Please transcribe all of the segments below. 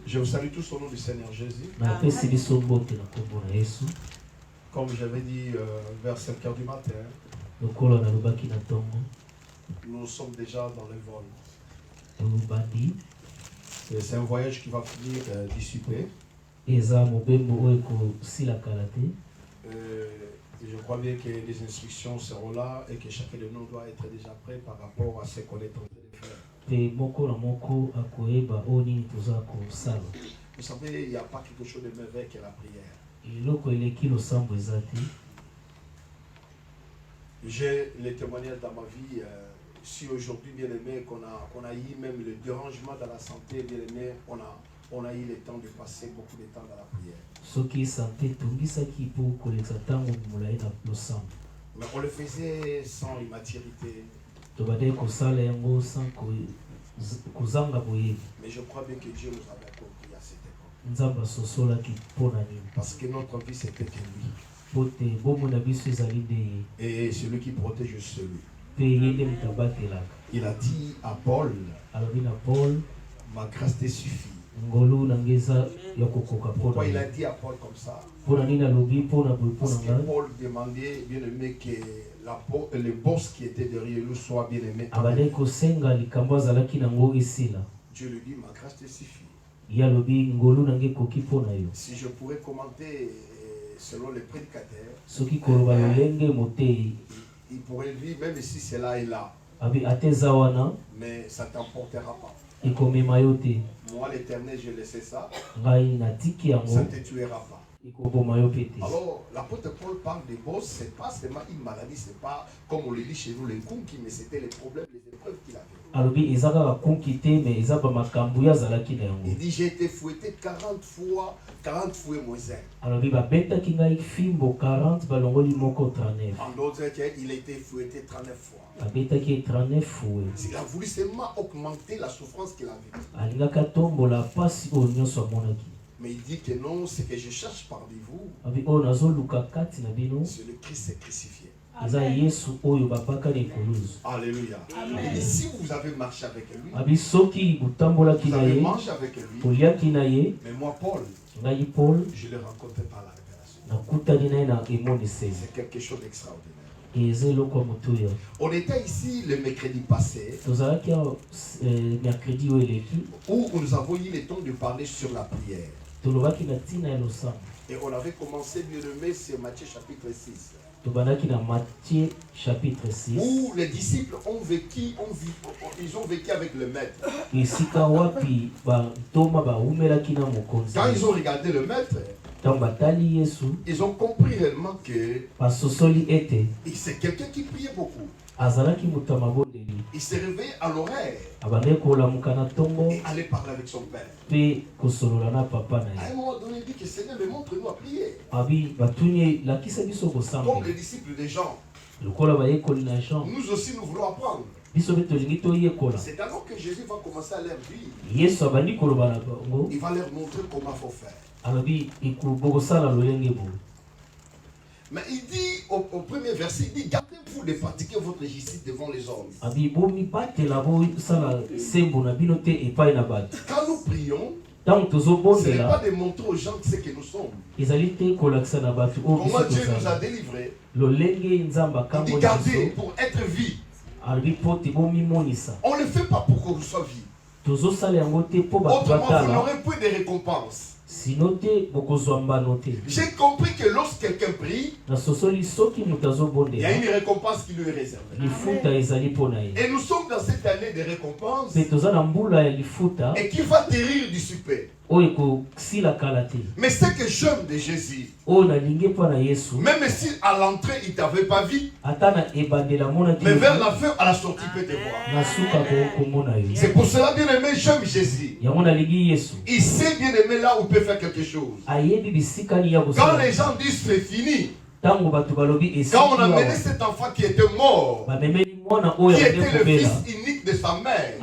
Je vous salue tous au nom du Seigneur Jésus. Comme j'avais dit vers 5 h du matin, nous sommes déjà dans le vol. C'est un voyage qui va finir d'ici peu. Et je crois bien que les instructions seront là et que chacun de nous doit être déjà prêt par rapport à ce qu'on est en train de faire. Vous savez, il n'y a pas quelque chose de mauvais que la prière. J'ai les témoignages dans ma vie. Si aujourd'hui, bien aimé, qu'on a eu même le dérangement dans la santé, bien aimé, on a eu le temps de passer beaucoup de temps dans la prière. Mais on le faisait sans immaturité. Mais je crois bien que Dieu nous avait compris à cette époque. Parce que notre vie c'était que lui. Et celui qui protège celui. Il a dit à Paul, ma grâce te suffit. Pourquoi il a dit à Paul comme ça? Parce que Paul demandait bien aimé que le boss qui était derrière lui soit bien aimé. Dieu lui dit, ma grâce te suffit. Si je pourrais commenter selon les prédicateurs, il pourrait vivre même si c'est là et là. Mais ça ne t'emportera pas. Moi l'Éternel, je laissais ça. Ça ne te tuera pas. Alors, l'apôtre Paul parle des bosses, ce n'est pas seulement une maladie, ce n'est pas comme on le dit chez nous les conquis, mais c'était les problèmes, les épreuves qu'il avait. Il dit, j'ai été fouetté 40 fois moins 1. En d'autres termes, il a été fouetté 39 fois. Il a voulu seulement augmenter la souffrance qu'il avait. Mais il dit que non, ce que je cherche parmi vous, c'est le Christ crucifié. Alléluia. Il dit, si vous avez marché avec lui, vous avez mangé avec lui, mais moi, Paul, je l'ai rencontré par la révélation. C'est quelque chose d'extraordinaire. On était ici le mercredi passé, où nous avons eu le temps de parler sur la prière. Et on avait commencé, bien aimé, c'est Matthieu chapitre 6. Où les disciples ont vécu, ils ont vécu avec le maître. Quand ils ont regardé le maître, ils ont compris réellement que c'est quelqu'un qui priait beaucoup. Il s'est réveillé à l'oreille et allait parler avec son père. À un moment donné, il dit que Seigneur, mais montre-nous à prier. Comme les disciples des gens, nous aussi nous voulons apprendre. C'est alors que Jésus va commencer à leur dire. Il va leur montrer comment il faut faire. Mais il dit au premier verset, il dit, gardez-vous de pratiquer votre justice devant les hommes. Quand nous prions, ce n'est pas de montrer aux gens ce que nous sommes. Comment Dieu nous a délivrés. Il dit, gardez pour être vie. On ne le fait pas pour qu'on soit vie. Autrement, vous n'aurez plus de récompense. J'ai compris que lorsque quelqu'un prie, il y a une récompense qui lui est réservée. Et nous sommes dans cette année de récompense et qui va guérir du super. Mais ce que j'aime de Jésus, même si à l'entrée il ne t'avait pas vu, mais vers la fin, à la sortie, il peut te voir. C'est pour cela, bien aimé, j'aime Jésus. Il sait, bien aimé, là où il peut faire quelque chose. Quand les gens disent c'est fini, quand on a mené cet enfant qui était mort, qui était le fils unique de sa mère.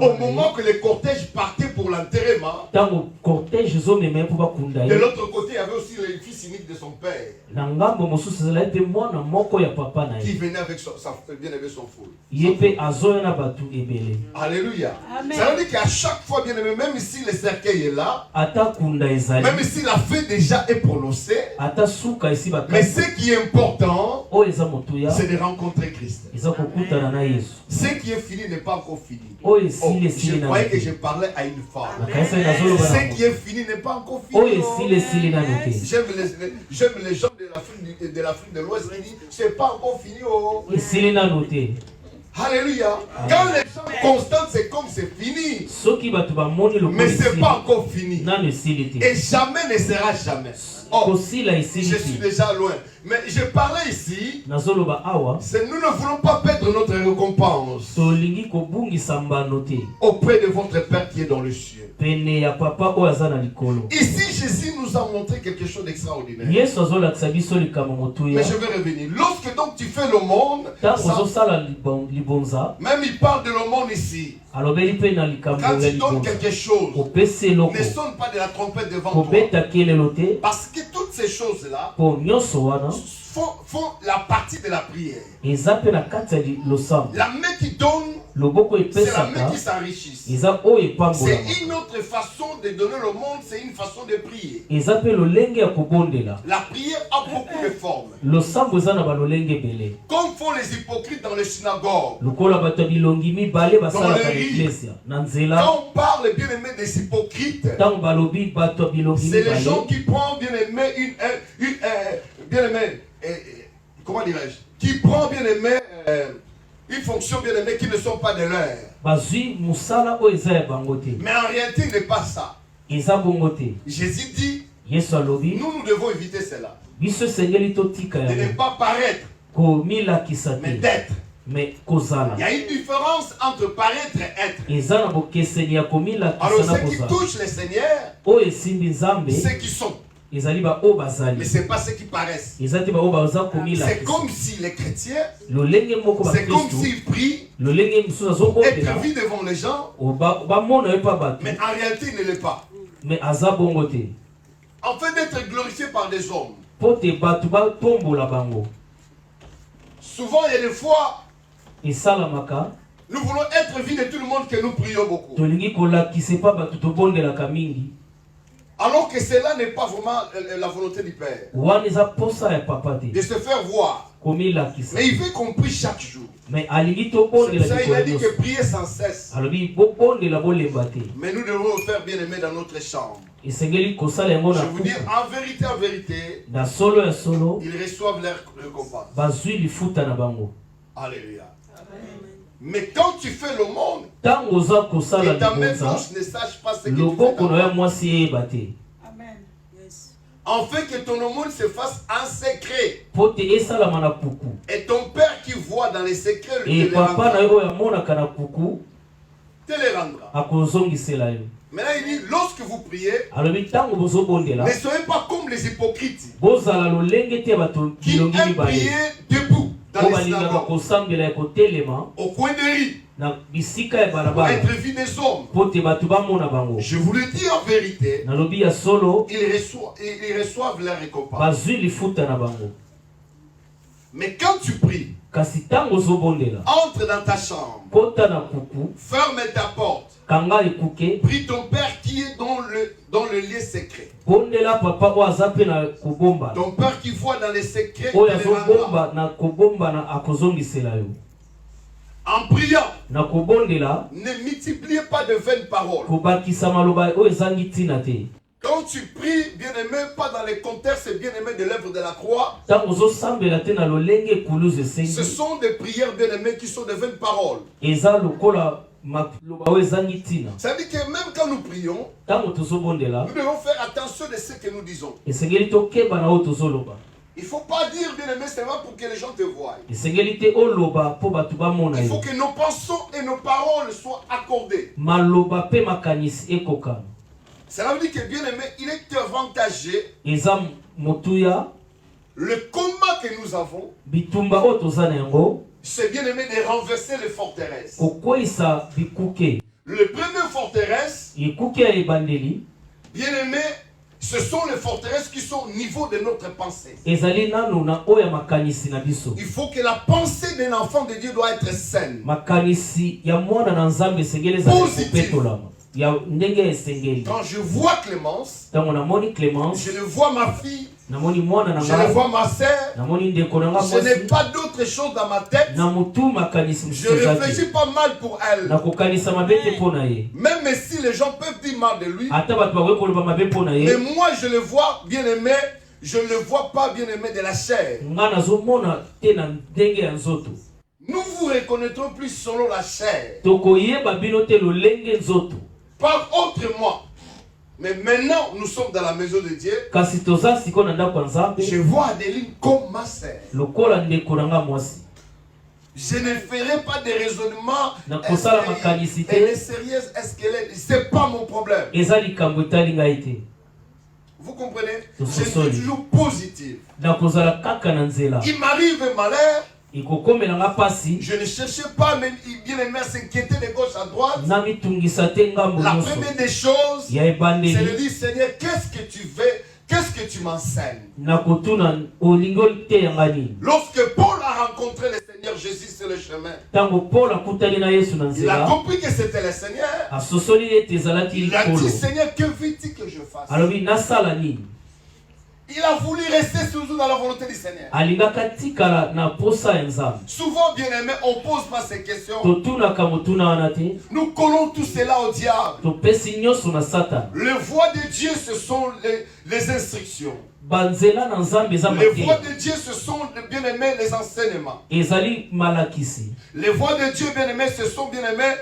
Au moment que les cortèges partaient pour l'enterrement, de l'autre côté, il y avait aussi le fils unique de son père. Qui venait avec sa bien-aimée, son fou. Alléluia. Ça veut dire qu'à chaque fois, bien-aimé, même si le cercueil est là, même si la fête déjà est prononcée, mais ce qui est important, c'est de rencontrer Christ. Ce qui est fini n'est pas encore fini. Je croyais que je parlais à une femme. Ce qui est fini n'est pas encore fini. J'aime les gens de l'Afrique de l'Ouest qui disent c'est pas encore fini. Alléluia. Quand les gens constatent, c'est comme c'est fini. Mais c'est pas encore fini. Et jamais ne sera jamais. Oh, je suis déjà loin. Mais je parlais ici. Nous ne voulons pas perdre notre récompense auprès de votre Père qui est dans le ciel. Ici, Jésus nous a montré quelque chose d'extraordinaire. Mais je vais revenir. Lorsque donc tu fais le monde, même il parle de le monde ici. Quand tu donnes quelque chose, ne sonne pas de la trompette devant toi. Parce que toutes ces choses-là font la partie de la prière. La main qui donne, c'est la main qui s'enrichit. C'est une autre façon de donner le monde, c'est une façon de prier. La prière a beaucoup de formes. Comme font les hypocrites dans les synagogues. Dans les rues. Quand on parle, bien aimé, des hypocrites, c'est les gens qui prennent, bien aimé, comment dirais-je, qui prend bien aimé une fonction bien aimée qui ne sont pas de leur. Mais en réalité, il n'est pas ça. Jésus dit, nous devons éviter cela. De ne pas paraître, mais d'être. Il y a une différence entre paraître et être. Alors ceux qui touchent le Seigneur, ceux qui sont. Mais ce n'est pas ceux qui paraissent. C'est comme si les chrétiens, c'est comme s'ils prient, être vus devant les gens, mais en réalité il ne l'est pas. En fait d'être glorifié par des hommes. Souvent il y a des fois, nous voulons être vus de tout le monde que nous prions beaucoup. Alors que cela n'est pas vraiment la volonté du Père. De se faire voir. Mais il veut qu'on prie chaque jour. C'est ça, il a dit que prier sans cesse. Mais nous devons le faire bien aimé dans notre chambre. Je vous dis en vérité, ils reçoivent leur récompense. Alléluia. Mais quand tu fais le monde, et ta main gauche ne sache pas ce que tu fais. Amen. Enfin que ton aumône se fasse en secret. Et ton Père qui voit dans les secrets te les rendra. Maintenant il dit, lorsque vous priez, ne soyez pas comme les hypocrites qui aiment prier debout. Au coin des rues, pour être vu des hommes. Je vous le dis en vérité, ils reçoivent leur récompense. Mais quand tu pries, entre dans ta chambre, ferme ta porte, prie ton Père qui est dans le lieu secret. Ton Père qui voit dans les secrets, en priant, ne multipliez pas de vaines paroles. Quand tu pries, bien-aimé, pas dans les contextes bien-aimés de l'œuvre de la croix, ce sont des prières, bien-aimées, qui sont des vaines paroles. Ça veut dire que même quand nous prions, nous devons faire attention de ce que nous disons. Il ne faut pas dire, bien-aimé, seulement pour que les gens te voient. Il faut que nos pensées et nos paroles soient accordées. Cela veut dire que, bien-aimé, il est avantagé Le combat que nous avons, c'est bien aimé de renverser les forteresses. Le premier forteresse, bien aimé, ce sont les forteresses qui sont au niveau de notre pensée. Il faut que la pensée d'un enfant de Dieu doit être saine. Positive. Quand je vois Clémence, je le vois ma fille, je le vois ma sœur, je n'ai pas d'autre chose dans ma tête. Je réfléchis pas mal pour elle. Même si les gens peuvent dire mal de lui, mais moi je le vois bien aimé, je ne le vois pas bien aimé de la chair. Nous vous reconnaîtrons plus selon la chair. Pas autrement. Mais maintenant, nous sommes dans la maison de Dieu. Je vois Adeline comme ma sœur. Je ne ferai pas de raisonnement. Elle est sérieuse, est-ce qu'elle est... C'est pas mon problème. Vous comprenez? Je suis toujours positif. Il m'arrive malheur. Je ne cherchais pas bien aimer s'inquiéter de gauche à droite. La première des choses, c'est de dire Seigneur, qu'est-ce que tu veux? Qu'est-ce que tu m'enseignes? Lorsque Paul a rencontré le Seigneur Jésus sur le chemin, il a compris que c'était le Seigneur. Il a dit Seigneur, que veux-tu que je fasse? Il a voulu rester toujours dans la volonté du Seigneur. Souvent, bien aimé, on ne pose pas ces questions. Nous collons tout cela au diable. Les voies de Dieu, ce sont les instructions. Les voies de Dieu, ce sont, bien aimé, les enseignements. Les voies de Dieu, bien aimé, ce sont, bien aimé,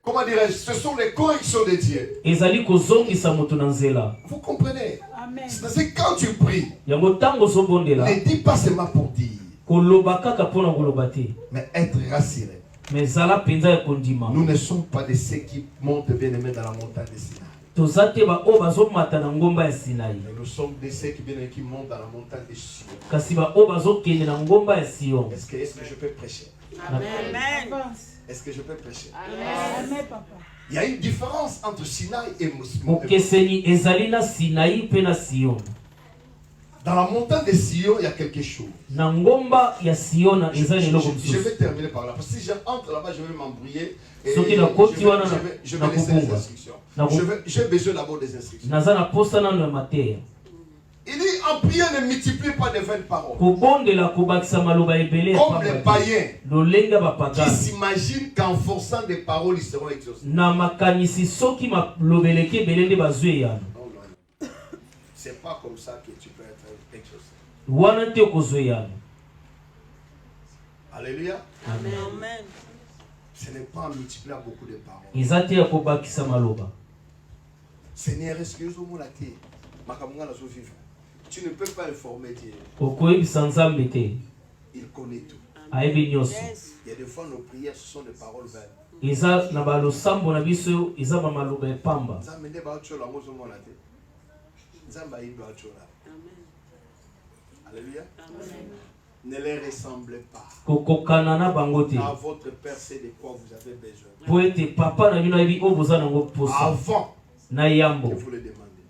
comment dirais-je, ce sont les corrections de Dieu. Vous comprenez? C'est-à-dire que quand tu pries, ne dis pas seulement pour dire, mais être rassuré. Nous ne sommes pas de ceux qui montent bien aimés dans la montagne de Sinaï. Nous sommes de ceux qui montent dans la montagne de Sion. Est-ce que je peux prêcher? Amen. Est-ce que je peux prêcher? Amen. Il y a une différence entre Sinaï et Sion. Dans la montagne de Sion, il y a quelque chose. Je vais terminer par là. Parce que si j'entre là-bas, je vais m'embrouiller. Je vais laisser les instructions. J'ai besoin d'abord des instructions. Il dit en priant ne multiplie pas de vaines paroles. Comme les païens qui s'imaginent qu'en forçant des paroles, ils seront exaucés. C'est pas comme ça que tu peux être exaucé. Alléluia. Amen. Ce n'est pas en multipliant beaucoup de paroles. Seigneur, est-ce que tu ne peux pas informer Dieu. Il connaît tout. Il y a des fois nos prières, ce sont des paroles vaines. Alléluia. Ne les ressemblez pas. À votre Père, c'est de quoi vous avez besoin. Avant que vous le demandez.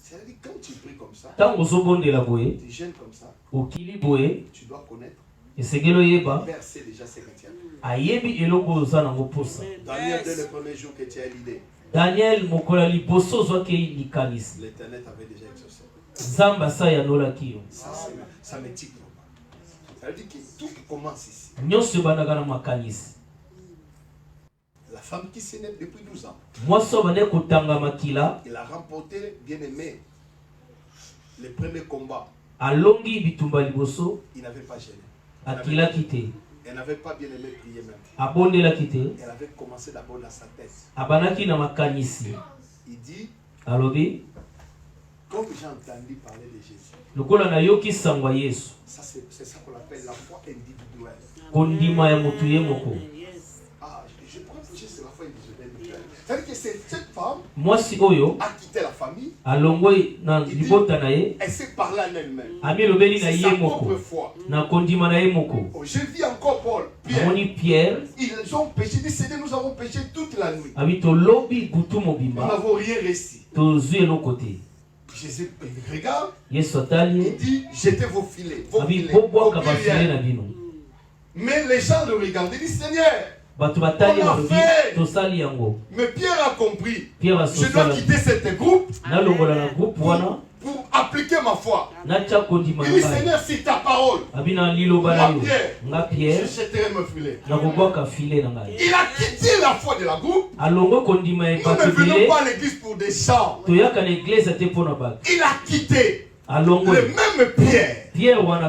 C'est-à-dire quand tu pries comme ça, tu gênes comme ça, tu dois connaître. Le Père sait déjà ce que tu as. Daniel, dès le premier jour que tu as l'idée, l'Éternel t'avait déjà exaucé. Ça me tique vraiment. Ça veut dire que tout commence ici. La femme qui s'est née depuis 12 ans, il a remporté, bien aimé, le premier combat. Il n'avait pas gêné. Elle n'avait pas bien aimé prier même. Elle avait commencé d'abord dans sa tête. Il dit, comme j'ai entendu parler de Jésus, ça c'est ça qu'on appelle la foi individuelle. Je crois que c'est la foi individuelle. C'est-à-dire que cette femme a quitté la famille. Elle s'est parlé en elle-même. C'est sa propre foi. Je vis encore Paul, Pierre. Ils ont péché. Dit Seigneur, nous avons péché toute la nuit. Nous n'avons rien réussi. Jésus regarde. Il dit jetez vos filets. Mais les gens le regardent. Ils disent Seigneur, on a fait. Mais Pierre a compris. Je dois quitter cette groupe pour appliquer ma foi. Il dit Seigneur, c'est ta parole. Moi Pierre, je jetterai mes filets. Il a quitté la foi de la groupe. Nous ne venons pas à l'église pour des chants. Il a quitté. Le même Pierre devant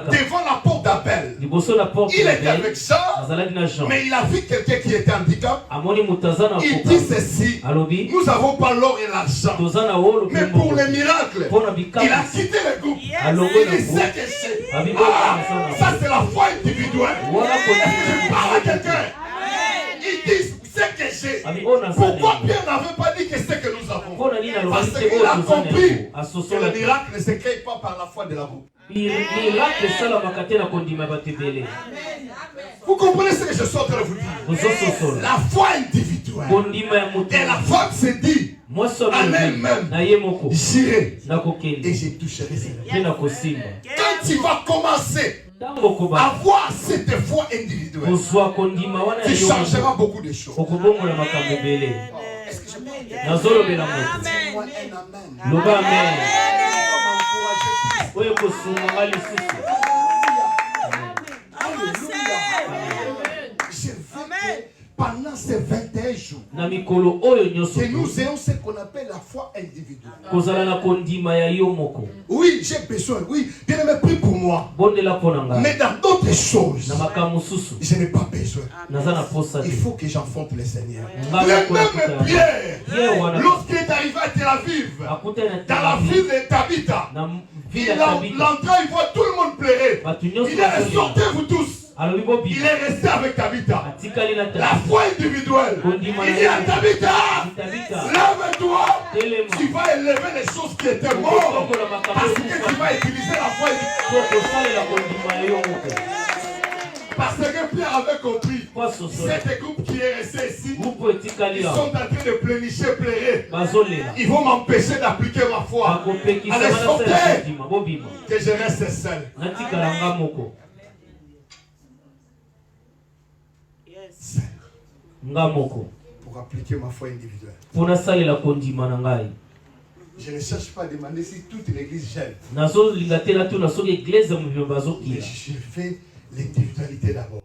la porte d'Abel. Il était avec Jean, mais il a vu quelqu'un qui était handicapé. Il dit ceci: nous n'avons pas l'or et l'argent, mais pour les miracles, il a quitté le groupe. Il sait que c'est. Ça c'est la foi individuelle. Je parle à quelqu'un. Il dit c'est que j'ai. Pourquoi Pierre n'avait pas dit que c'est que nous avons? Parce qu'il a compris que le miracle ne se crée pas par la foi de la groupe. Vous comprenez ce que je suis en train de vous dire? La foi individuelle. Et la foi se dit en elle-même, j'irai et je toucherai ses lèvres. Quand tu vas commencer à avoir cette foi individuelle, tu changeras beaucoup de choses. Est-ce que je peux pendant ces 21 jours, que nous ayons ce qu'on appelle la foi individuelle. Oui, j'ai besoin. Oui, bien aimé, prie pour moi. Mais dans d'autres choses, je n'ai pas besoin. Il faut que j'enfante le Seigneur. Le même Pierre, lorsqu'il est arrivé à Tel Aviv, dans la ville de Tabitha, il entra, il voit tout le monde pleurer. Il est ressorti, vous tous. Il est resté avec Tabitha. La foi individuelle. Il dit à Tabitha, lève-toi. Tu vas élever les choses qui étaient mortes. Parce que tu vas utiliser la foi individuelle. Parce que Pierre avait compris. Cet groupe qui est resté ici, ils sont en train de plénicher, pleurer. Ils vont m'empêcher d'appliquer ma foi. Allez, sortez. Que je reste seul. Pour appliquer ma foi individuelle. Je ne cherche pas à demander si toute l'église gêne. Mais je fais l'individualité d'abord.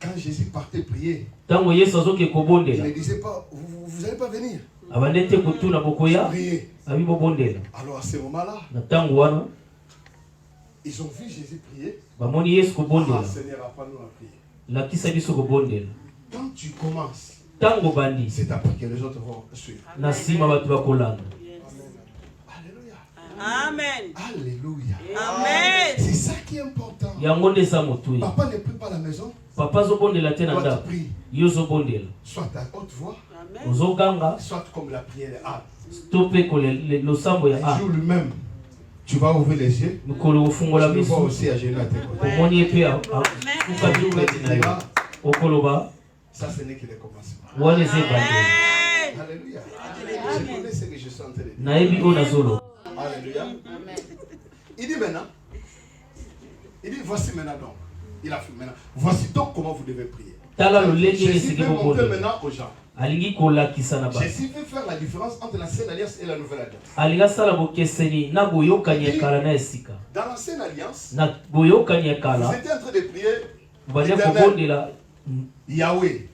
Quand Jésus partait prier, il ne disait pas, vous n'allez pas venir. Prier. Alors à ce moment-là, ils ont vu Jésus prier. Seigneur, apprends-nous à prier. Quand tu commences, c'est après que les autres vont suivre. Alléluia. Amen. Alléluia. Amen. C'est ça qui est important. Papa ne prie pas à la maison. Toi tu pries. Soit à haute voix, soit comme la prière âme. Un jour lui-même, tu vas ouvrir les yeux. Je le vois aussi à genoux à tes côtés. Ça, ce n'est que le commencement. Alléluia. Je connais ce que je suis en train de dire. Alléluia. Il dit maintenant. Il dit voici maintenant donc. Il a fait maintenant. Voici donc comment vous devez prier. Jésus veut montrer maintenant aux gens. Jésus veut faire la différence entre l'ancienne alliance et la nouvelle alliance. Dans l'ancienne alliance, vous étiez en train de prier Yahweh.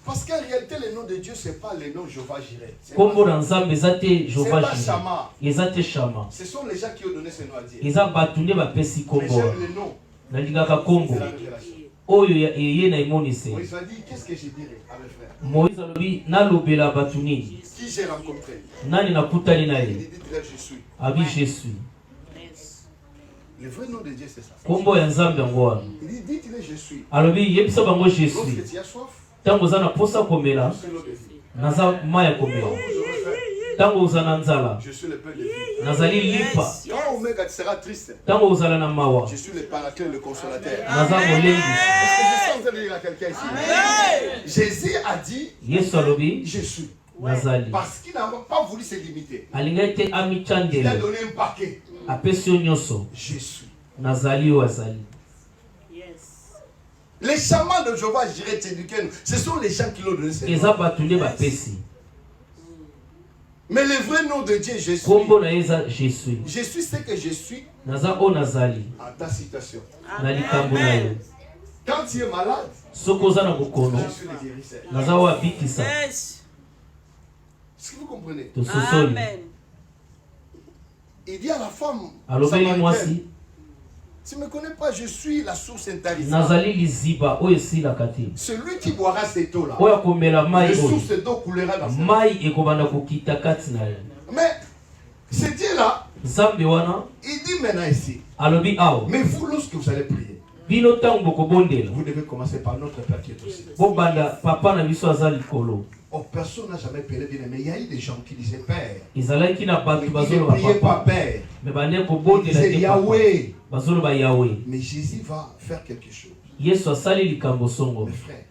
Parce qu'en réalité, le nom de Dieu, ce n'est pas le nom Jéhovah Jireh. Ce n'est pas Shama. Ce sont les gens qui ont donné ce nom à Dieu. Mais j'aime le nom. C'est la révélation. Moïse a dit, qu'est-ce que je dirais à mes frères? Qui j'ai rencontré? Il dit, je suis. Le vrai nom de Dieu, c'est ça. Il dit, dites-le, je suis. Lorsque tu as soif, je suis le père de vie. Quand Omega sera triste, je suis le paraclet, le consolateur. Est-ce que je suis en train de dire à quelqu'un ici? Jésus a dit, je suis. Parce qu'il n'a pas voulu se limiter. Il a donné un paquet. Je suis. Les chamans de Jéhovah, je dirais, ce sont les gens qui l'ont donné ce nom. Mais le vrai nom de Dieu, je suis. Je suis ce que je suis. En ta situation. Quand tu es malade, je suis le guérisseur. Est-ce que vous comprenez? Amen. Il dit à la femme, tu ne me connais pas, je suis la source intarissable. Celui qui boira cette eau-là, la source d'eau coulera dans sa vie. Mais ce Dieu-là, il dit maintenant ici, mais vous, lorsque vous allez prier, vous devez commencer par notre Père qui est au ciel. Oh, personne n'a jamais prié bien, mais il y a eu des gens qui disaient Père. Mais ils ne priaient pas Père. Ils disaient Yahweh. Mais Jésus va faire quelque chose. Mes frères,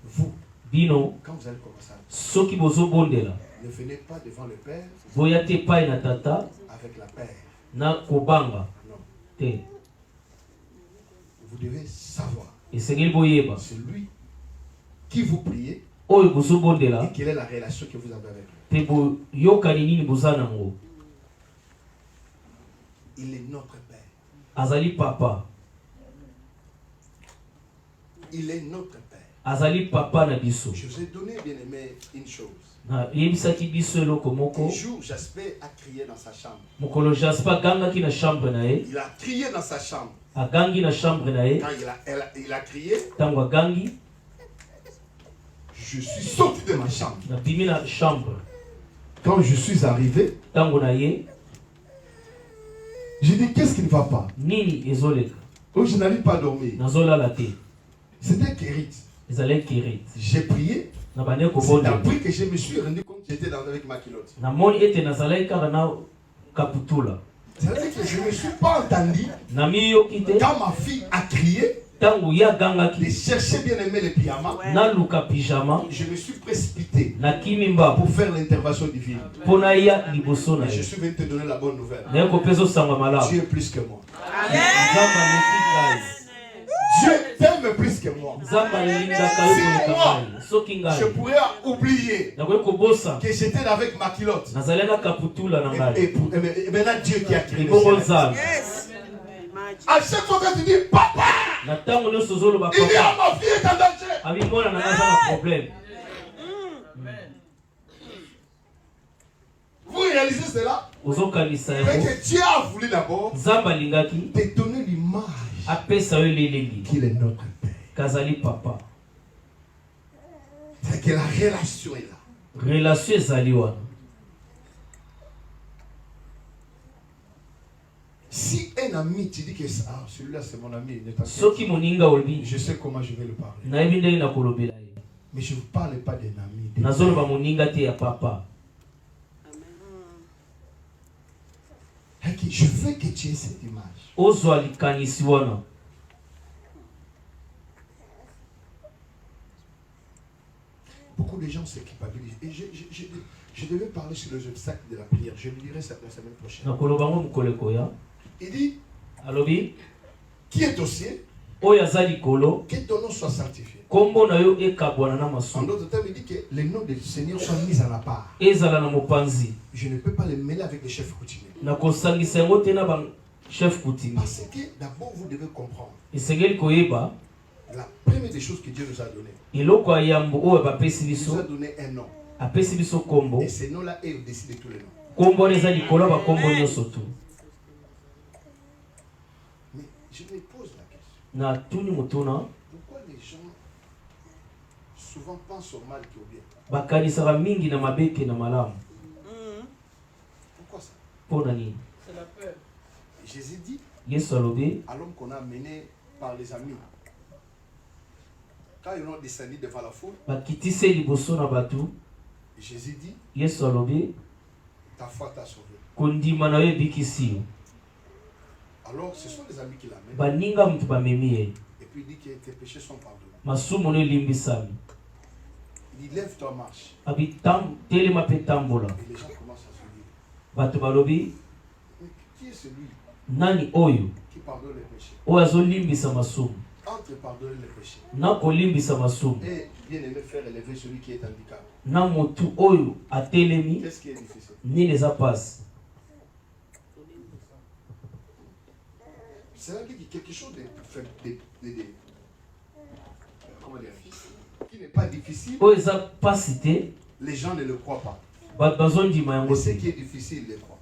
vous, quand vous allez commencer, ne venez pas devant le Père avec la paix. Non. Vous devez savoir. C'est lui qui vous priez. Et quelle est la relation que vous avez avec lui? Il est notre Père. Papa. Il est notre Père. Je vous ai donné, bien aimé, une chose. Un jour, Jasper a crié dans sa chambre. Il a crié dans sa chambre. Quand il a crié, je suis sorti de ma chambre. Quand je suis arrivé, j'ai dit qu'est-ce qui ne va pas? Oh, je n'arrive pas à dormir. C'était Kérit. J'ai prié. C'est après que je me suis rendu compte que j'étais avec ma culotte. C'est-à-dire que je ne me suis pas entendu quand ma fille a crié. De chercher bien aimé le pyjama. Je me suis précipité pour faire l'intervention divine. Et je suis venu te donner la bonne nouvelle. Dieu est plus que moi. Dieu t'aime plus que moi. Si moi, je pourrais oublier que j'étais avec ma culotte. Et maintenant Dieu qui a créé le ciel. À chaque fois que tu dis papa, il dit à ma fille est en danger. Vous réalisez cela? Mais que Dieu a voulu d'abord te donner l'image qu'il est notre Père. C'est que la relation est là. Si un ami te dit que celui-là c'est mon ami, je sais comment je vais le parler. Mais je ne vous parle pas d'un ami. Je veux que tu aies cette image. Beaucoup de gens s'équipabilisent. Et je devais parler sur les obstacles de la prière. Je le dirai ça la semaine prochaine. Il dit, qui est au ciel, que ton nom soit sanctifié. En d'autres termes, il dit que les noms du Seigneur sont mis à la part. Je ne peux pas les mêler avec les chefs coutumiers. Parce que d'abord, vous devez comprendre. La première des choses que Dieu nous a donné, il nous a donné un nom. Et ce nom-là est au-dessus de tous les noms. Mais je me pose la question. Pourquoi les gens souvent pensent au mal qu'au bien? Pourquoi ça? C'est la peur. Jésus dit à l'homme qu'on a mené par les amis, quand ils ont descendu devant la foule, Jésus dit, Yesu alobi, ta foi t'a sauvé. Kondima na yo bikisi. Alors ce sont les amis qui l'amènent. Baninga mtu bamemi ye. Et puis il dit que tes péchés sont pardonnés. Masumu no limbisami. Il dit lève toi marche. Abitam telema pe tambola. Et les gens commencent à se dire. Bato balobi, qui est celui nani oyo qui pardonne les péchés? Oyo azolimbisa masumu. Entre pardonner les péchés. Na kolimbisa masumu. Et bien aimé faire élever celui qui est handicapé. Na motu oyo atelemi. Qu'est-ce qui est difficile? Ni les passe. C'est là qu'il dit quelque chose de comment dire, qui n'est pas difficile. Les gens ne le croient pas. Mais ce qui est difficile, ils le croient.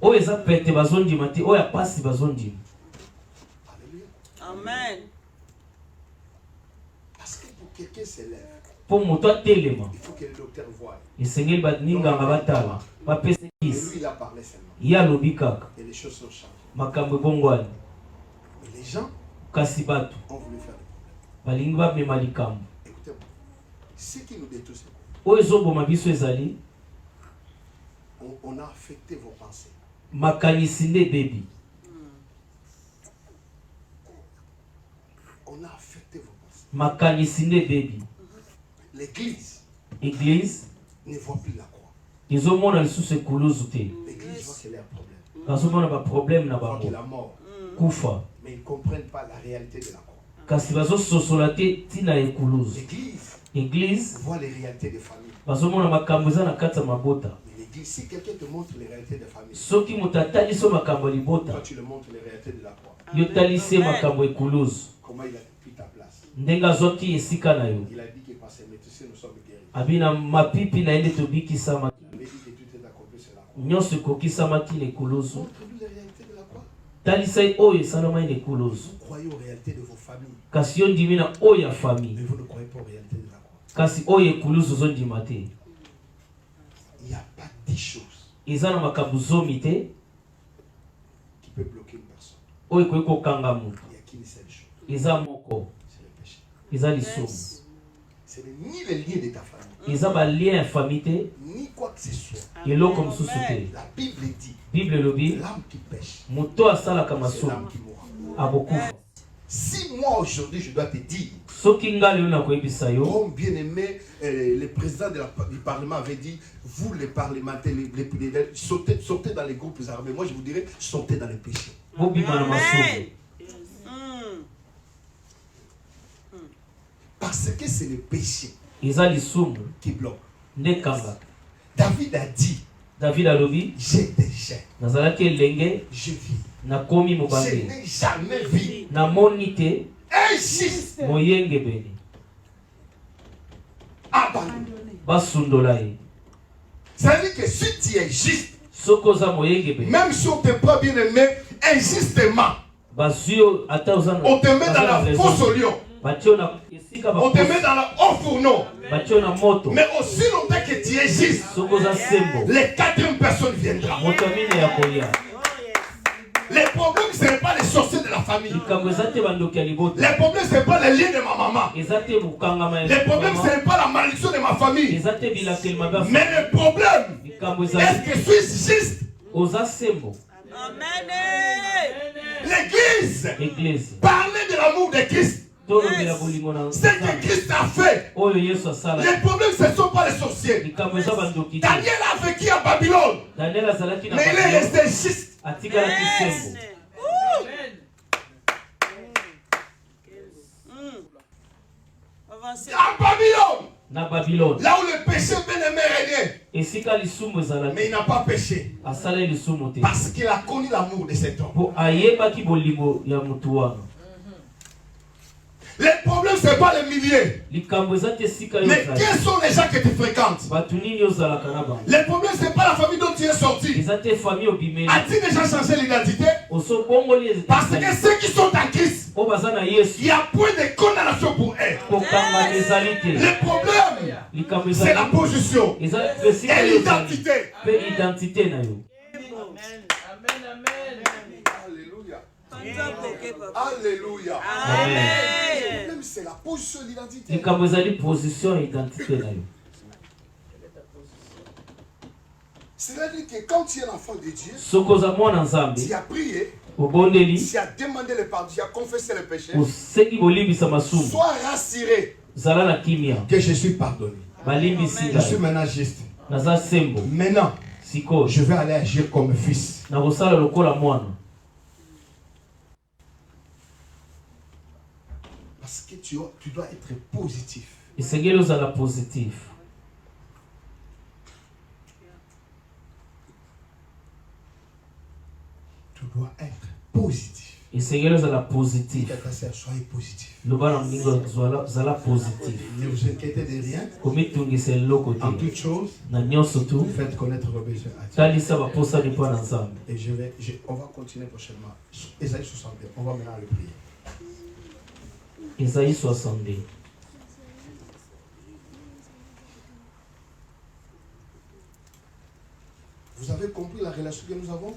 Alléluia. Amen. Parce que pour quelqu'un s'élève, il faut que le docteur voie. Et lui, il a parlé seulement. Et les choses sont changées. Et les gens ont voulu faire des problèmes. Écoutez-moi. Ce qui nous détruit, c'est quoi? On a affecté vos pensées. On a affecté vos pensées. L'église ne voit plus la croix. L'église voit qu'elle a un problème. Elle voit qu'il a mort. Mais ils ne comprennent pas la réalité de la croix. L'église voit les réalités des familles. Mais l'église, si quelqu'un te montre les réalités des familles, toi tu le montres les réalités de la croix. Comment il a pris ta place. Il a dit que par ses métiers nous sommes guéris. Il avait dit que tout est accompli sur la croix. Montre-nous les réalités de la croix. Vous croyez aux réalités de vos familles. Mais vous ne croyez pas aux réalités de la croix. Il n'y a pas 10 choses qui peut bloquer une personne. Il n'y a qu'une seule chose. C'est le péché. Ce n'est ni le lien de ta famille, ni quoi que ce soit. La Bible dit, l'âme qui pêche, c'est l'âme qui mourra. Si moi aujourd'hui je dois te dire, comme bien aimé, le président du Parlement avait dit, vous les parlementaires, sortez dans les groupes armés. Moi je vous dirais, sortez dans les péchés. Parce que c'est le péché qui bloque. David a dit, j'ai des chaînes, je vis. Je n'ai jamais vu injuste abandonné. C'est-à-dire que si tu es juste, même si on te prend bien aimé injustement, on te met dans la fosse au lion, on te met dans le haut fourneau. Mais aussi longtemps que tu es juste, les 4 personnes viendront. Les problèmes, ce n'est pas les sorciers de la famille. Les problèmes, ce n'est pas les liens de ma maman. Les problèmes, ce n'est pas la malédiction de ma famille. Mais le problème, est-ce que je suis juste? L'église, parler de l'amour de Christ. Ce que Christ a fait. Les problèmes, ce ne sont pas les sorciers. Daniel a vécu à Babylone. Mais il est resté juste. À Babylone. Là où le péché bien-aimé régnait. Mais il n'a pas péché. Parce qu'il a connu l'amour de cet homme. Les problèmes, ce n'est pas les milliers. Mais quels sont les gens que tu fréquentes? Les problèmes, ce n'est pas la famille dont tu es sorti. As-tu déjà changé l'identité? Parce que ceux qui sont en Christ, il y a point de condamnation pour eux. Le problème, c'est la position et l'identité. Alléluia. Le problème, c'est la position et l'identité. C'est-à-dire que quand tu es l'enfant de Dieu, tu as prié, tu as demandé le pardon, tu as confessé le péché, sois rassuré que je suis pardonné. Je suis maintenant juste. Maintenant, je vais aller agir comme fils. Parce que tu dois être positif. Tu dois être positif. Soyez positif. Ne vous inquiétez de rien. En toute chose, faites connaître vos besoins à Dieu. Et on va continuer prochainement. Ésaïe 62. On va maintenant le prier. Ésaïe 62. Vous avez compris la relation que nous avons?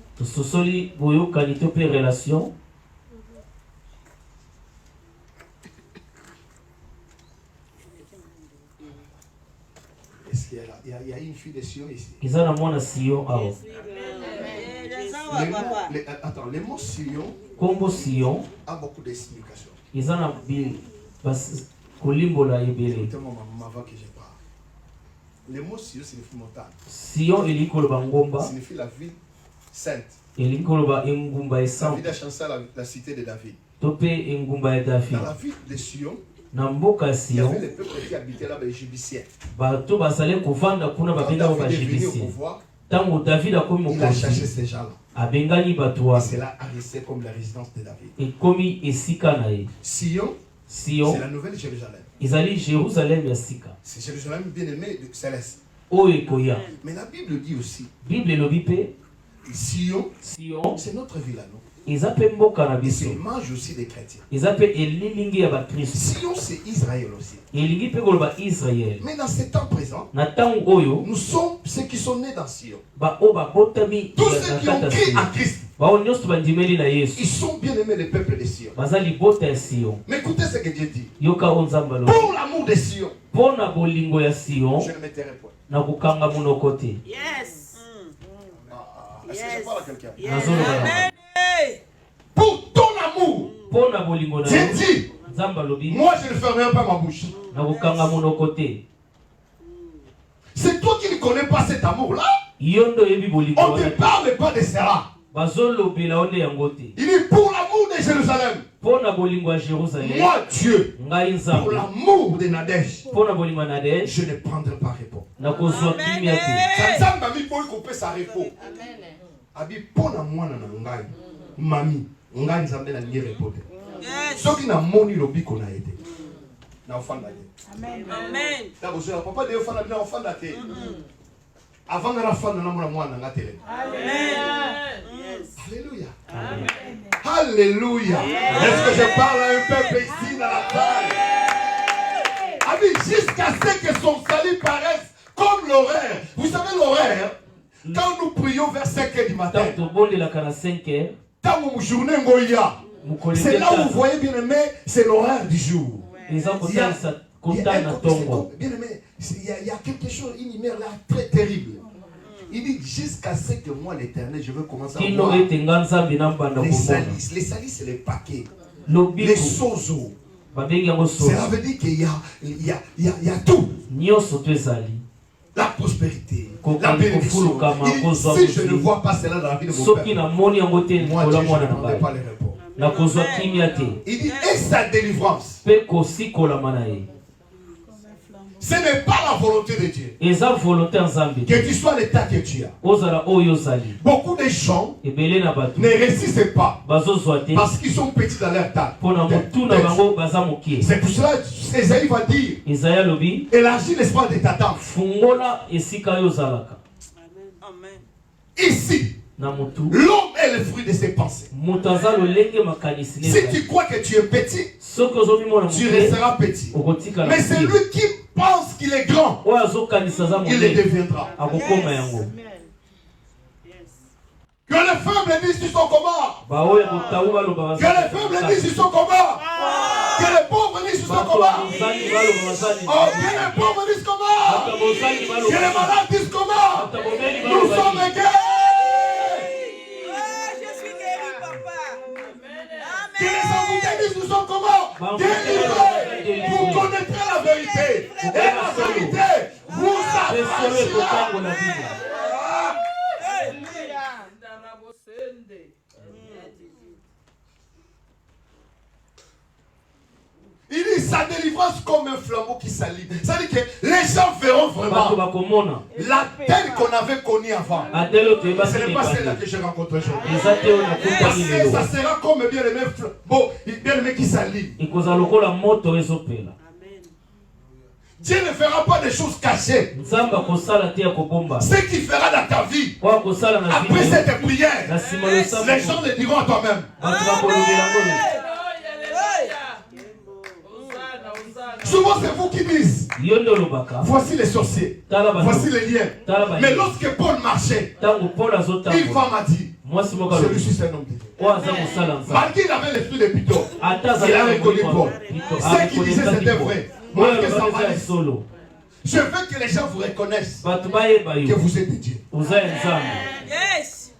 Est-ce qu'il y a une fille de Sion ici? Attends, le mot Sion a beaucoup de significations. Le mot Sion signifie montagne. Signifie la ville sainte. David a chanté la cité de David. Dans la ville de Sion, il y avait les peuples qui habitaient là, les Jébusiens. Quand David est venu au pouvoir, il a cherché ces gens-là. Et cela a resté comme la résidence de David. Sion, c'est la nouvelle Jérusalem. C'est Jérusalem bien-aimé de Céleste. Mais la Bible dit aussi, Sion, c'est notre ville à nous. Et c'est mange aussi des chrétiens. Sion, c'est Israël aussi. Mais dans ce temps présent, nous sommes ceux qui sont nés dans Sion. Tous ceux qui ont cru en Christ, ils sont bien aimés les peuples de Sion. Mais écoutez ce que Dieu dit. Pour l'amour de Sion, je ne me tairai point. Yes. Est-ce que je parle à quelqu'un? Yes. Pour ton amour, j'ai dit, moi je ne fermerai pas ma bouche. C'est toi qui ne connais pas cet amour-là. On ne te parle pas de cela. Il est pour l'amour de Jérusalem. Moi Dieu, pour l'amour de Nadège, je ne prendrai pas repos. Sa repos. Abi pona mwana na ngai. Mami, ngai nzambe na lié repos. Soki na moni lobiko na ete. Na ofanda te. Amen. Amen. D'abord, papa de ofanda na ofanda te. Avant na ofanda na mwana nga tele. Amen. Alléluia. Amen. Alléluia. Est-ce que je parle à un peuple ici dans la salle? Abi, jusqu'à ce que son salut paraisse comme l'horaire. Vous savez l'horaire? Quand nous prions vers 5h du matin, c'est là où vous voyez, bien aimé, c'est l'horaire du jour. Bien aimé, il y a quelque chose, une lumière là très terrible. Il dit jusqu'à ce que moi l'Éternel, je veux commencer à voir les salices. Les salices, c'est les paquets, les sozo. Cela veut dire qu'il y a tout. La prospérité, la bénédiction. Si je ne vois pas cela dans la vie de mon père, moi Dieu, je ne prendrai pas les repos. Il dit, et sa délivrance, ce n'est pas la volonté de Dieu. Que tu sois l'état que tu as. Beaucoup de gens ne réussissent pas parce qu'ils sont petits dans leur tête. C'est pour cela que Esaïe va dire, élargis l'espace de ta tente. Ici, l'homme est le fruit de ses pensées. Si tu crois que tu es petit, tu resteras petit. Mais c'est lui qui pense qu'il est grand, il le deviendra. Que les faibles disent qu'ils sont comment? Que les faibles disent qu'ils sont comment? Que les pauvres disent comment? Oh, que les pauvres disent comment? Que les malades disent comment? Nous sommes gays. Je suis guéri, papa. Que les embouteilles disent nous sommes comment? Délivrés. Vous connaîtrez la vérité. Et la vérité vous affranchira. Il dit sa délivrance comme un flambeau qui s'allume. Ça veut dire que les gens verront vraiment la telle qu'on avait connue avant. Ce n'est pas celle-là que j'ai rencontrée aujourd'hui. Parce que ça sera comme bien le même flambeau, bien le même qui s'allume. Dieu ne fera pas des choses cachées. Ce qu'il fera dans ta vie, après cette prière, les gens le diront à toi-même. Souvent c'est vous qui dites, voici les sorciers, voici les liens. Mais lorsque Paul marchait, une femme a dit, celui-ci c'est un homme de Dieu. Malgré qu'il avait l'esprit de Python, il a reconnu Paul. Ce qu'il disait c'était vrai. Je veux que les gens vous reconnaissent que vous êtes de Dieu. Yes.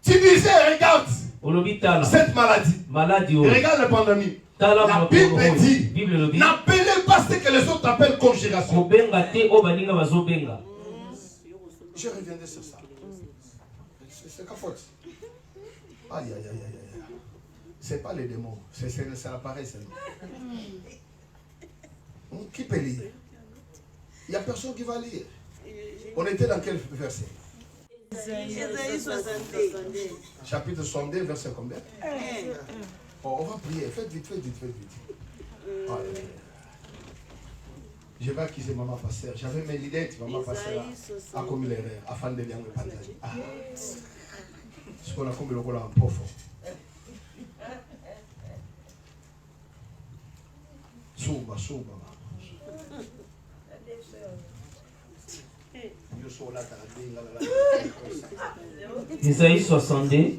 Tu disais, regarde cette maladie. Regarde la pandémie. La Bible dit, n'appelez pas ce que les autres appellent conjuration. Je reviendrai sur ça. C'est qu'à faute. Aïe, aïe, aïe, aïe. C'est pas les démons, c'est l'appareil seulement. Qui peut lire? Il n'y a personne qui va lire. On était dans quel verset? Ésaïe 62. Chapitre 62, verset combien? Oh, on va prier. Faites vite, faites vite, faites vite. Je vais accuser maman pasteur. J'avais mes idées, maman pasteur a commis l'erreur. Afin de bien me partager. Ce qu'on a commis le rôle en profond. Souba. Isaïe 62.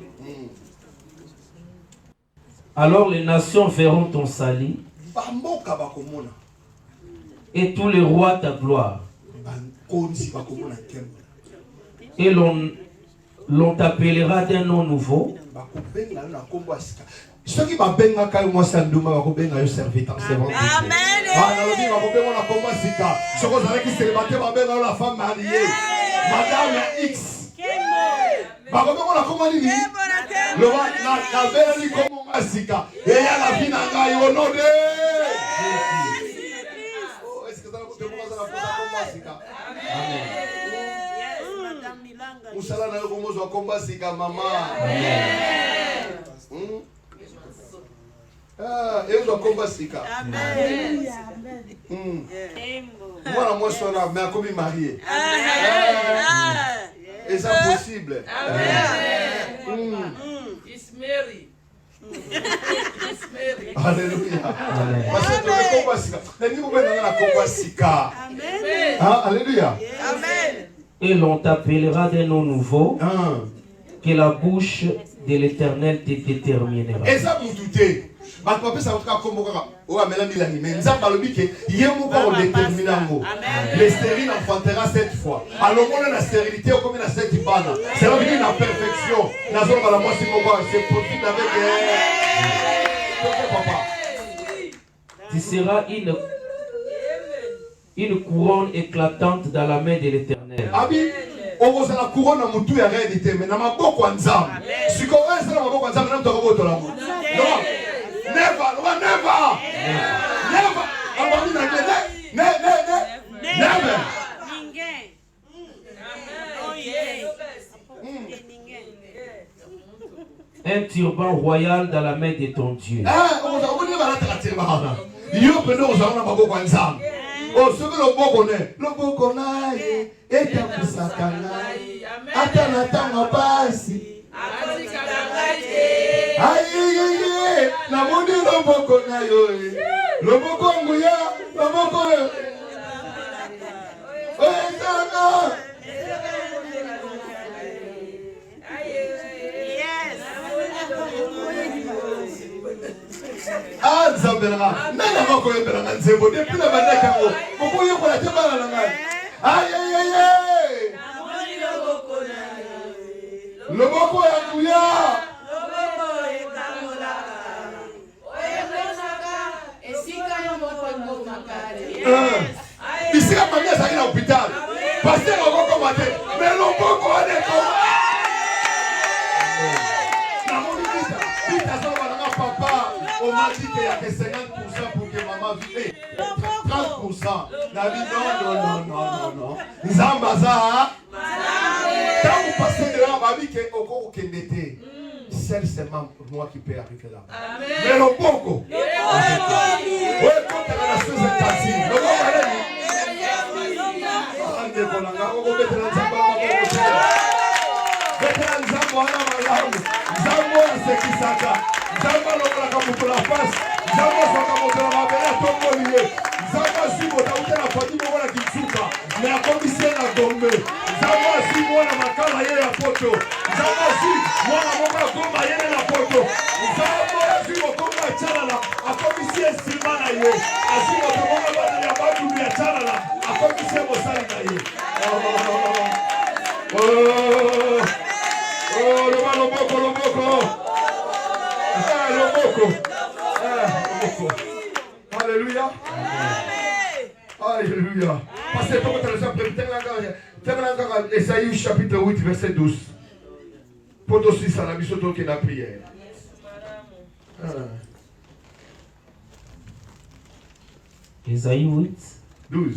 Alors les nations verront ton salut et tous les rois ta gloire. Et l'on t'appellera d'un nom nouveau. Ceux qui m'appellent quand moi c'est Ndouma va couper dans serviteur. C'est bon. Amen. La femme mariée, Madame X. La belle comme Masika. Et il y a la vie dans au nom de. Est-ce que ça va vous demander la comme Masika? Amen. Moussala na yoko mozo comme Masika maman. Amen. Ah, et vous comme Masika. Amen. Moi moi je suis là mais comme marié. Et c'est possible. Amen. It's Mary. Alléluia. Parce que tu es Alléluia. Amen. Et l'on t'appellera d'un nom nouveau que la bouche de l'Éternel te déterminera. Et ça vous doutez. Papa ça va comme oh mais ça parle bien que il y a un mot déterminant. Les stériles enfantera 7 fois. Alors on a la stérilité comme la 7 bana. C'est la vie la perfection. La zone la moi c'est possible avec papa. Tu seras une couronne éclatante dans la main de l'Éternel. Abi on va la couronne à mutu ya réalité mais na maboko ya nzambe. Siko wewe sana maboko ya nzambe na mtoko boto la mo. Never. Never. Un turban royal dans la main de ton Dieu. Namoni loboko na yo loboko nguya loboko belanga. Nana moko yo belanga nzembo. Depuis la bande kango. Moko yo kola te bala nanga. Aïe aïe aïe. Loboko ya kuya. Ici la mamie est à l'hôpital. Pasteur Loboko m'a dit, mais Loboko a des papa, on m'a dit qu'il y a que 50% pour que maman vive. 30%. La vie, non. Zambaza. Quand vous passez de là, on va dire que Oko Kendete. Seul seulement moi qui peux arriver là. Mais le Boko. Oui, quand tu as la chose intactive. Le Boko, mais à commissaire à Gombe, Zama si moi la makala yé la photo, Zama si moi la moka Gomba yé la photo, Zama si moi Gomba chalala, à commissaire Silvana yé, à si moi Gomba bana ya badu ya chalala, à commissaire Mosali na yé. Le boko. Alléluia. Alléluia. Passez pour votre Esaïe chapitre 8, verset 12. Pour aussi ça, la mission de la prière. Esaïe 8, 12.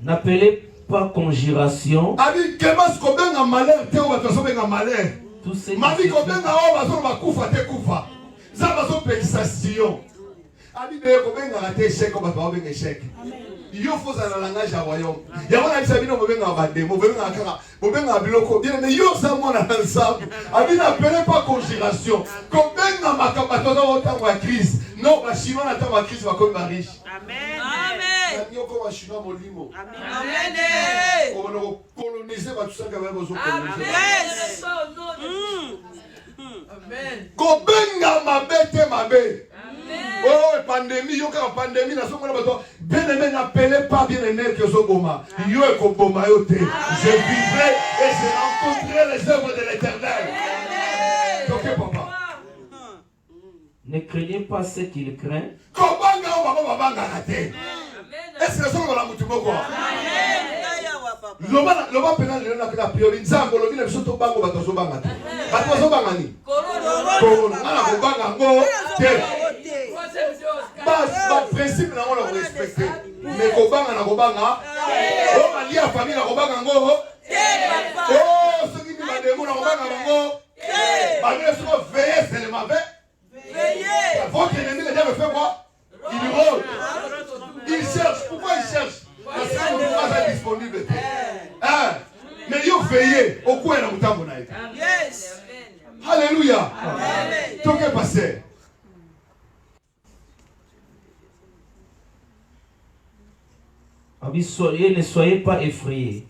N'appelez pas conjuration. Ami, comment est-ce qu'on a un malheur? T'es où va te sauver un malheur? Ma vie, qu'on a un homme, va kufa, te kufa. Ça va se pétisation. Ami, combien a raté échec, on va faire un échec. Il faut ça dans le langage à royaume. Il y a un ami, on va venir en bande, on va venir en cara, on va venir en bloco. Bien, mais yo, ça, moi, on a ensemble. Ami, n'appelez pas conjuration. Combien a ma capacité autant la crise? Non, la Chinois n'attend la crise, va comme riche. Amen. Amen. On va coloniser tout ça quand même. Amen. Kobenga mabe. Oh, pandémie, yo ka pandémie na somo na bato. Bien aimé n'appelez pas bien aimé que so boma. Yo e ko boma yo te. Je vivrai et je rencontrerai les œuvres de l'Éternel. OK papa. Ne craignez pas ce qu'il craint. Kobanga o baba raté. Est-ce que ça va mutu moko? Loba penal le na ka priori nzambo lobi na biso to bango bato so banga te. Bato so banga ni. Corona. Ana ko banga ngo te. Bas principe na on le respecter. Mais ko banga na ko banga. O mali ya famille na ko banga ngo. Oh, ce qui m'a demandé na ko banga ngo. Ba ne so veiller c'est le mauvais. Veiller. Votre ennemi le diable fait quoi? Il rôde. Il cherche. Pourquoi il cherche? Parce que vous n'êtes pas disponible. Mais il faut veiller au coin de l'automne. Yes. Alléluia. Tout est passé. Ne soyez pas effrayés.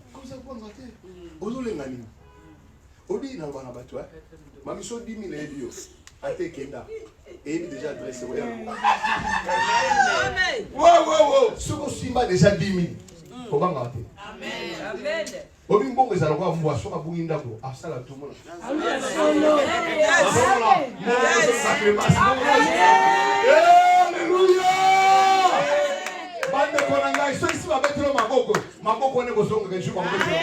Et déjà dressé. Wow. Ce qu'on simba déjà 10 000. Comment on Amen. Obi mbongo ezala kwa mbwa soka bunginda ko asala tout le monde. Amen. Alléluia. Bande konanga iso isi ba betelo maboko ne bozonga ke juko mbetelo.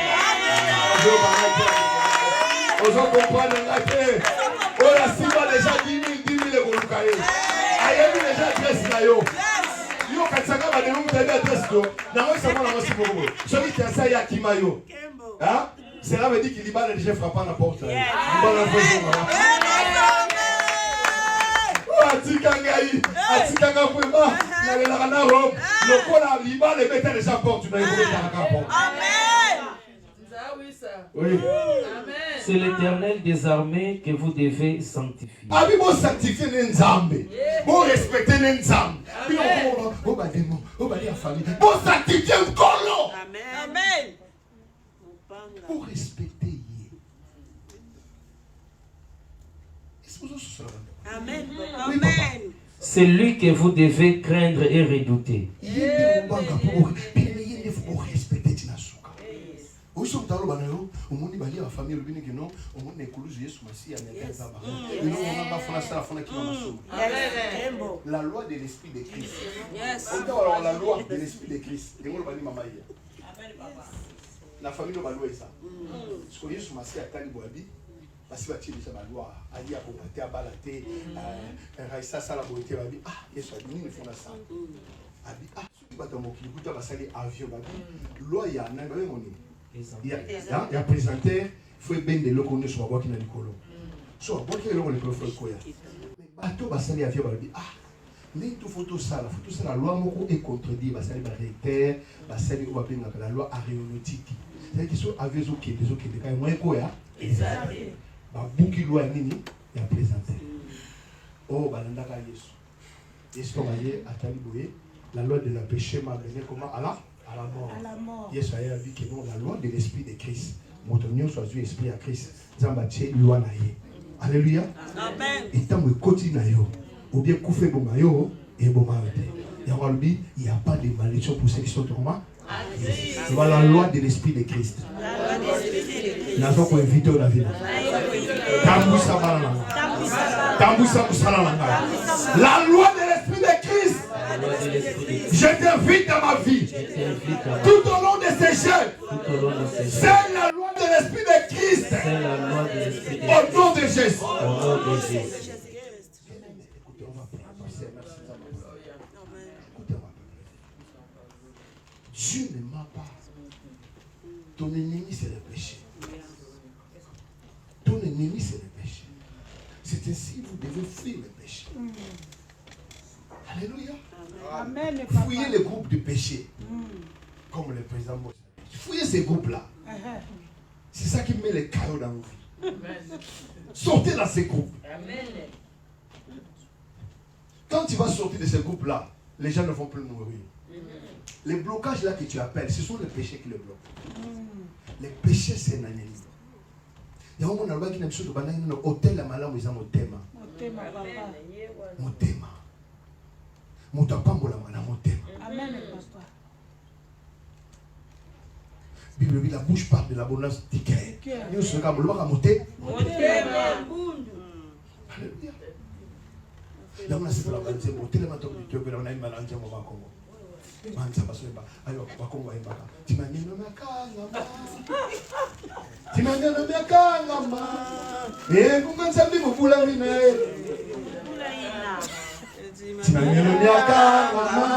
Ozo comprendre ngate. Ola simba déjà 10 000 ekolukaye. Ayebi déjà dresse na yo. Yo katsaka ba de mutu ya dresse do. Na moi ça mona moi siboko. Celui qui a ça ya kimayo. Hein? Cela veut dire qu'il y a déjà frappé à la porte. C'est l'Éternel des armées que vous devez sanctifier. Vous sanctifier les Nzambe. Vous respectez les Nzambe. Vous sanctifiez le colon. Amen. Pour respecter. Amen. Oui, Amen. C'est lui que vous devez craindre et redouter. La loi de l'esprit de Christ. La loi de l'esprit de Christ. La famille de Balou est ça. Ce qu'on est sur ma scie à Taliboabi, parce que tu as la loi, Ali a combattu à Balaté, Raissa Salaboté, ah, il faut venir, ils font ça. Ah, tu vas te moquer, tu vas salir avion, loi, il y a un il y a un présentateur, il faut bien de l'eau qu'on est sur la boîte qui n'a pas de colon. Sur la boîte qui n'a pas de colon, il faut mais bateau va salir avion, ah, mais tout photo ça, la loi est contredite, va salir recteur, va salir la loi aéronautique. C'est-à-dire qu'ils sont avec eux qui des autres qui décaillent moins quoi, exact. Bah beaucoup loi nini, il y a présenté. Oh, balanda ka Yesu. Yesu comme allé à Taliboé, la loi de la péché m'a mené comment à la mort. À la mort. Yesu a dit que non, la loi de l'esprit de Christ. Montonio soit du esprit à Christ. Zambaché loi na ye. Alléluia. Amen. Et tant que continue na yo, ou bien koufé boma yo et boma yote. Il n'y a pas de malédiction pour ceux qui sont comment. Voilà la loi de l'esprit de Christ. Nous avons invité la vie. La loi de l'esprit de Christ. Je t'invite dans ma vie. Tout au long de ces jeunes. C'est la loi de l'esprit de Christ. Au nom de Jésus. Dieu ne m'a pas. Ton ennemi, c'est le péché. Ton ennemi, c'est le péché. C'est ainsi que vous devez fuir le péché. Alléluia. Amen. Fouillez les groupes de péché. Comme le président Moïse. Fouillez ces groupes-là. C'est ça qui met les chaos dans vos vies. Sortez dans ces groupes. Amen. Quand tu vas sortir de ces groupes-là, les gens ne vont plus mourir. Les blocages là que tu appelles, ce sont les péchés qui les bloquent. Les péchés, c'est un ennemi. Il y a un moment qui n'a pas de hôtel à Malam, ils ont un thème. Mon thème. Mon tapambola, mon thème. Amen. Bible dit la bouche parle de l'abondance du cœur. Nous sommes comme le bac à monter. Alléluia. Là, on a fait la bande, c'est bon. Tellement de Dieu que l'on a une maladie, on va comment. Manza basweba ayo bakongo embaka timanyeno makanga timanyeno makanga ma kunganza ndi mubula mina timanyeno makanga ma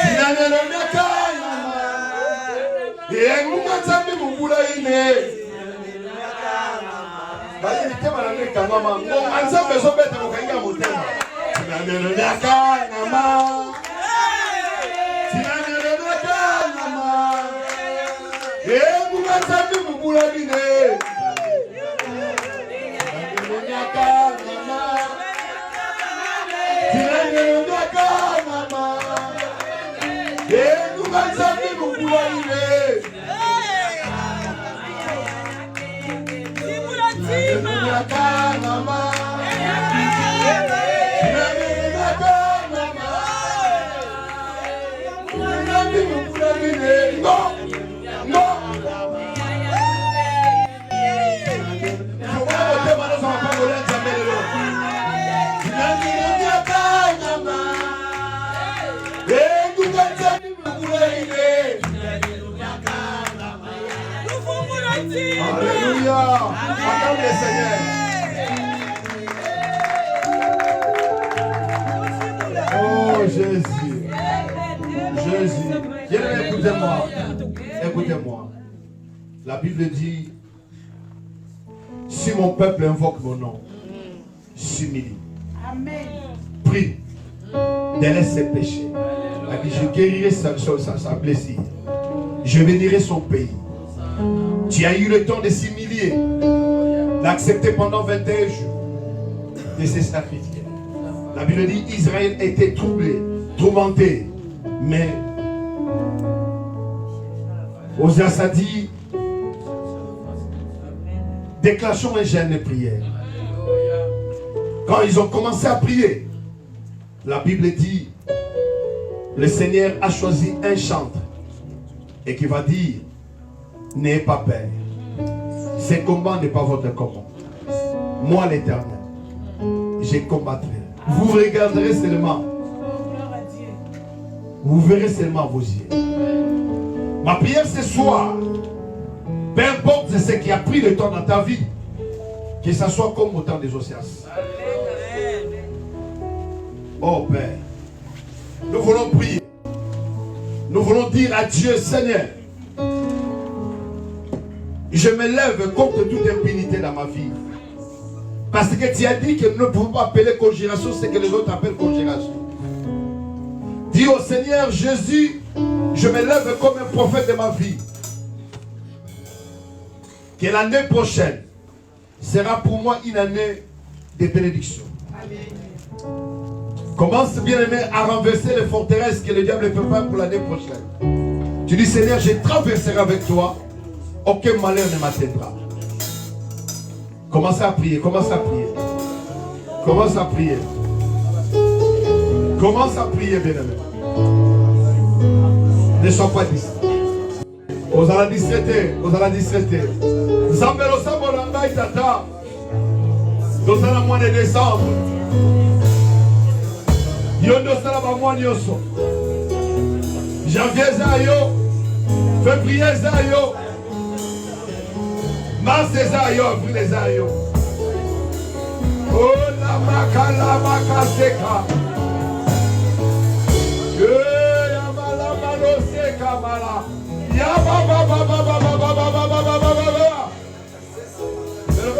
timanyeno makanga ma kunganza ndi mubula ine bali tema na nekanga ma nganza beso bete mukainga mutema timanyeno makanga ma Sambi mubula bine. Alléluia. Acclame le Seigneur. Oh Jésus. Jésus. Bien, écoutez-moi. Écoutez-moi. La Bible dit, si mon peuple invoque mon nom, s'humilie. Amen. Prie. Délaisse ses péchés. Elle dit, je guérirai sa blessure. Je bénirai son pays. Tu as eu le temps de s'humilier, d'accepter pendant 21 jours de se sacrifier. La Bible dit Israël était troublé, tourmenté, mais Osée dit déclenchons un jeûne de prière. Quand ils ont commencé à prier, la Bible dit, le Seigneur a choisi un chantre et qui va dire, n'ayez pas peur. Ce combat n'est pas votre combat. Moi l'Éternel, je combattrai. Vous regarderez seulement. Vous verrez seulement vos yeux. Ma prière ce soir, peu importe ce qui a pris le temps dans ta vie, que ça soit comme au temps des océans. Oh Père, nous voulons prier. Nous voulons dire à Dieu, Seigneur, je me lève contre toute impunité dans ma vie. Parce que tu as dit que nous ne pouvons pas appeler conjuration ce que les autres appellent conjuration. Dis au Seigneur Jésus, je me lève comme un prophète de ma vie. Que l'année prochaine sera pour moi une année de bénédiction. Commence bien aimé à renverser les forteresses que le diable prépare pour l'année prochaine. Tu dis Seigneur, je traverserai avec toi, aucun malheur ne m'atteindra. Commence à prier, commence à prier. Commence à prier. Commence à prier, bien-aimé. Ne sois pas distrait. Vous allez distraiter, vous allez distraiter. Zambelo Sambolanga Itata. Nous allons mois de décembre. Yondo Salaba mois Nyoso. Janvier Zayo. Février Zayo. Mars Zayo, avril Zayo. Oh la makala makaseka.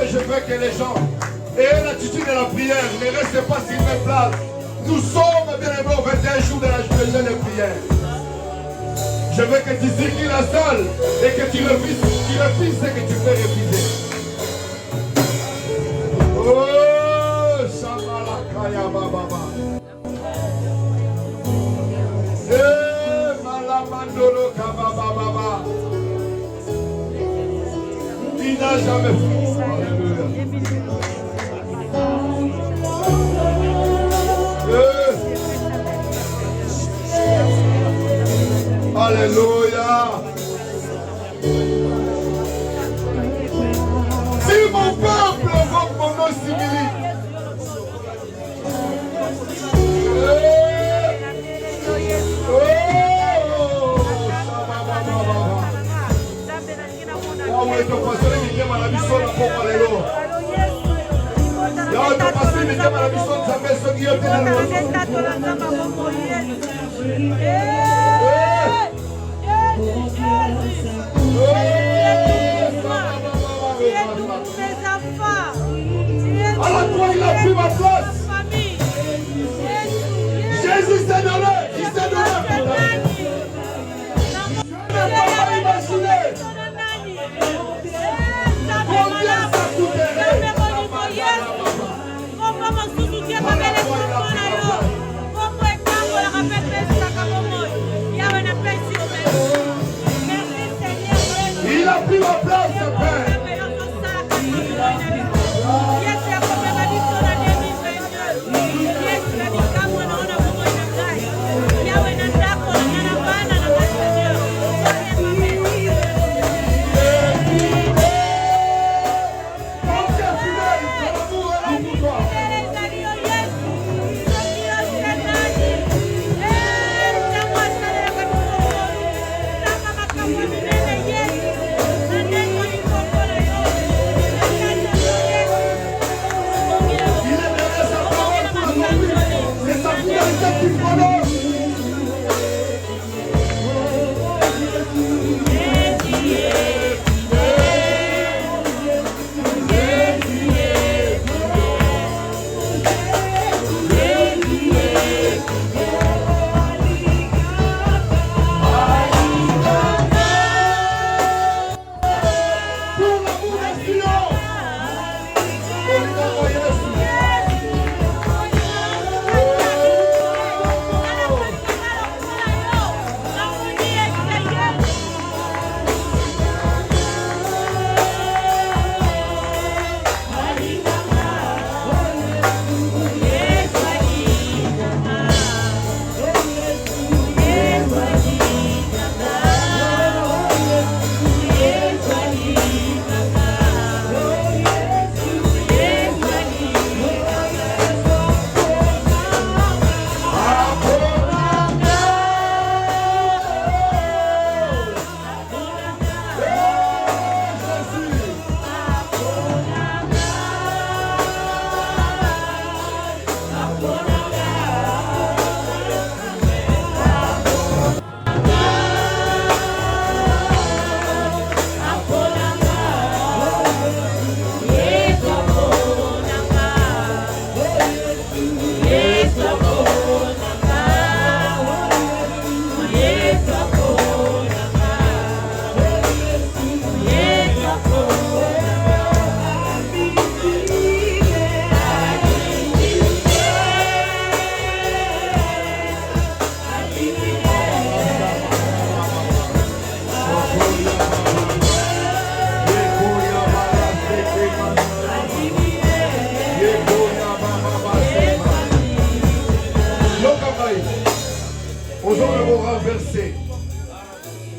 Je veux que les gens aient l'attitude de la prière. Ne restez pas sur mes places. Nous sommes bien aimés au 21 jours de la journée de prière. Je veux que tu circules la salle et que tu refuses ce que tu peux refuser. Oh, Shamalakaya Baba. Malamandolo Kababa Baba. Il n'a jamais fait. Alléluia. Alléluia. Si mon peuple invoque mon nom simili. Alors toi il a pris ma place. Jésus s'est donné, il s'est donné. Je ne peux pas imaginer combien ça coûterait. Il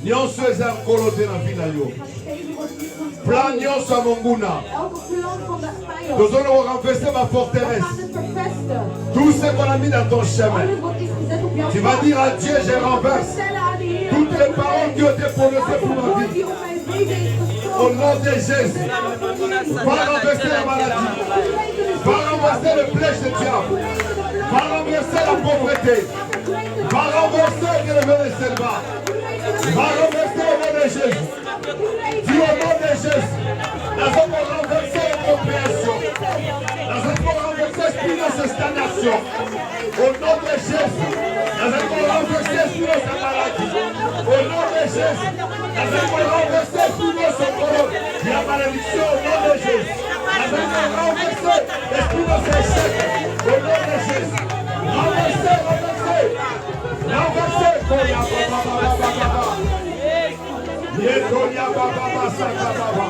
nyonso eza nkolote na vie na yo. Plan nyonso ya monguna tozolo renverser ma forteresse. Tout ce qu'on a mis dans ton chemin, tu vas dire à Dieu, je renverse toutes les paroles qui ont été prononcées pour ma vie. Au nom de Jésus, va renverser la maladie, va renverser le flèche de diable, va renverser la pauvreté, va renverser le célibat, va renverser au nom de Jésus. Dis au nom de Jésus, nous allons renverser la compréhension, nous allons renverser l'esprit de cette stagnation. Au nom de Jésus, nous allons renverser l'esprit de cette maladie. Au nom de Jésus, nous allons renverser l'esprit de ce corps. Il y a malédiction au nom de Jésus. Nous allons renverser l'esprit de ce échec. Au nom de Jésus. Renverser, renverser. Renverser. Yekoya baba basaka baba.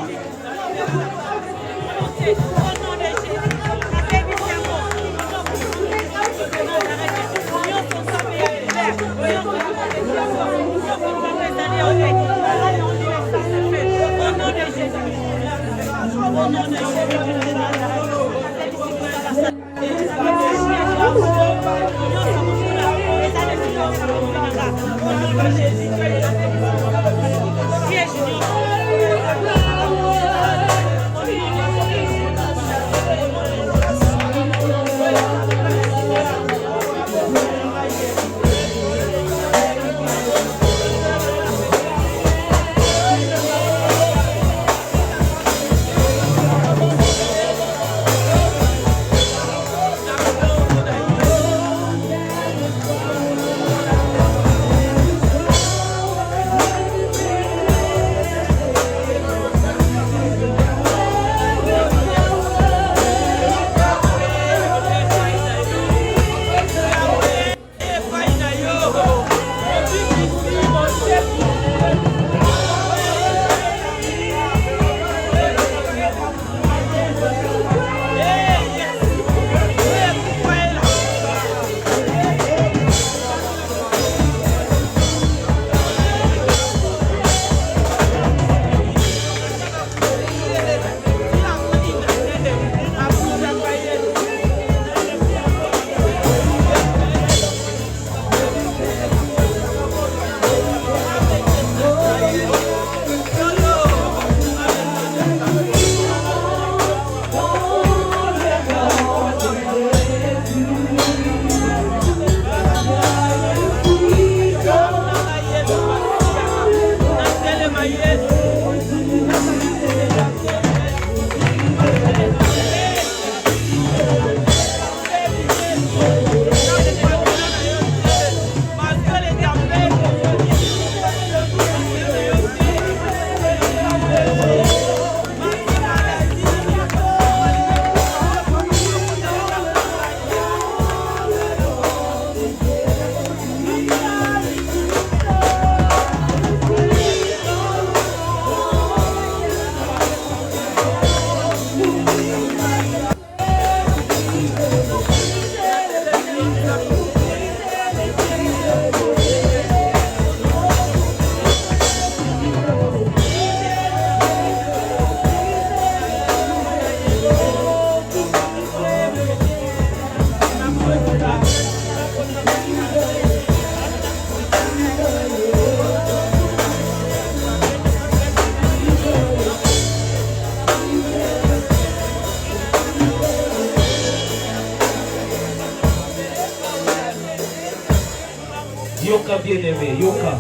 Yoka bien-aimé, Yoka.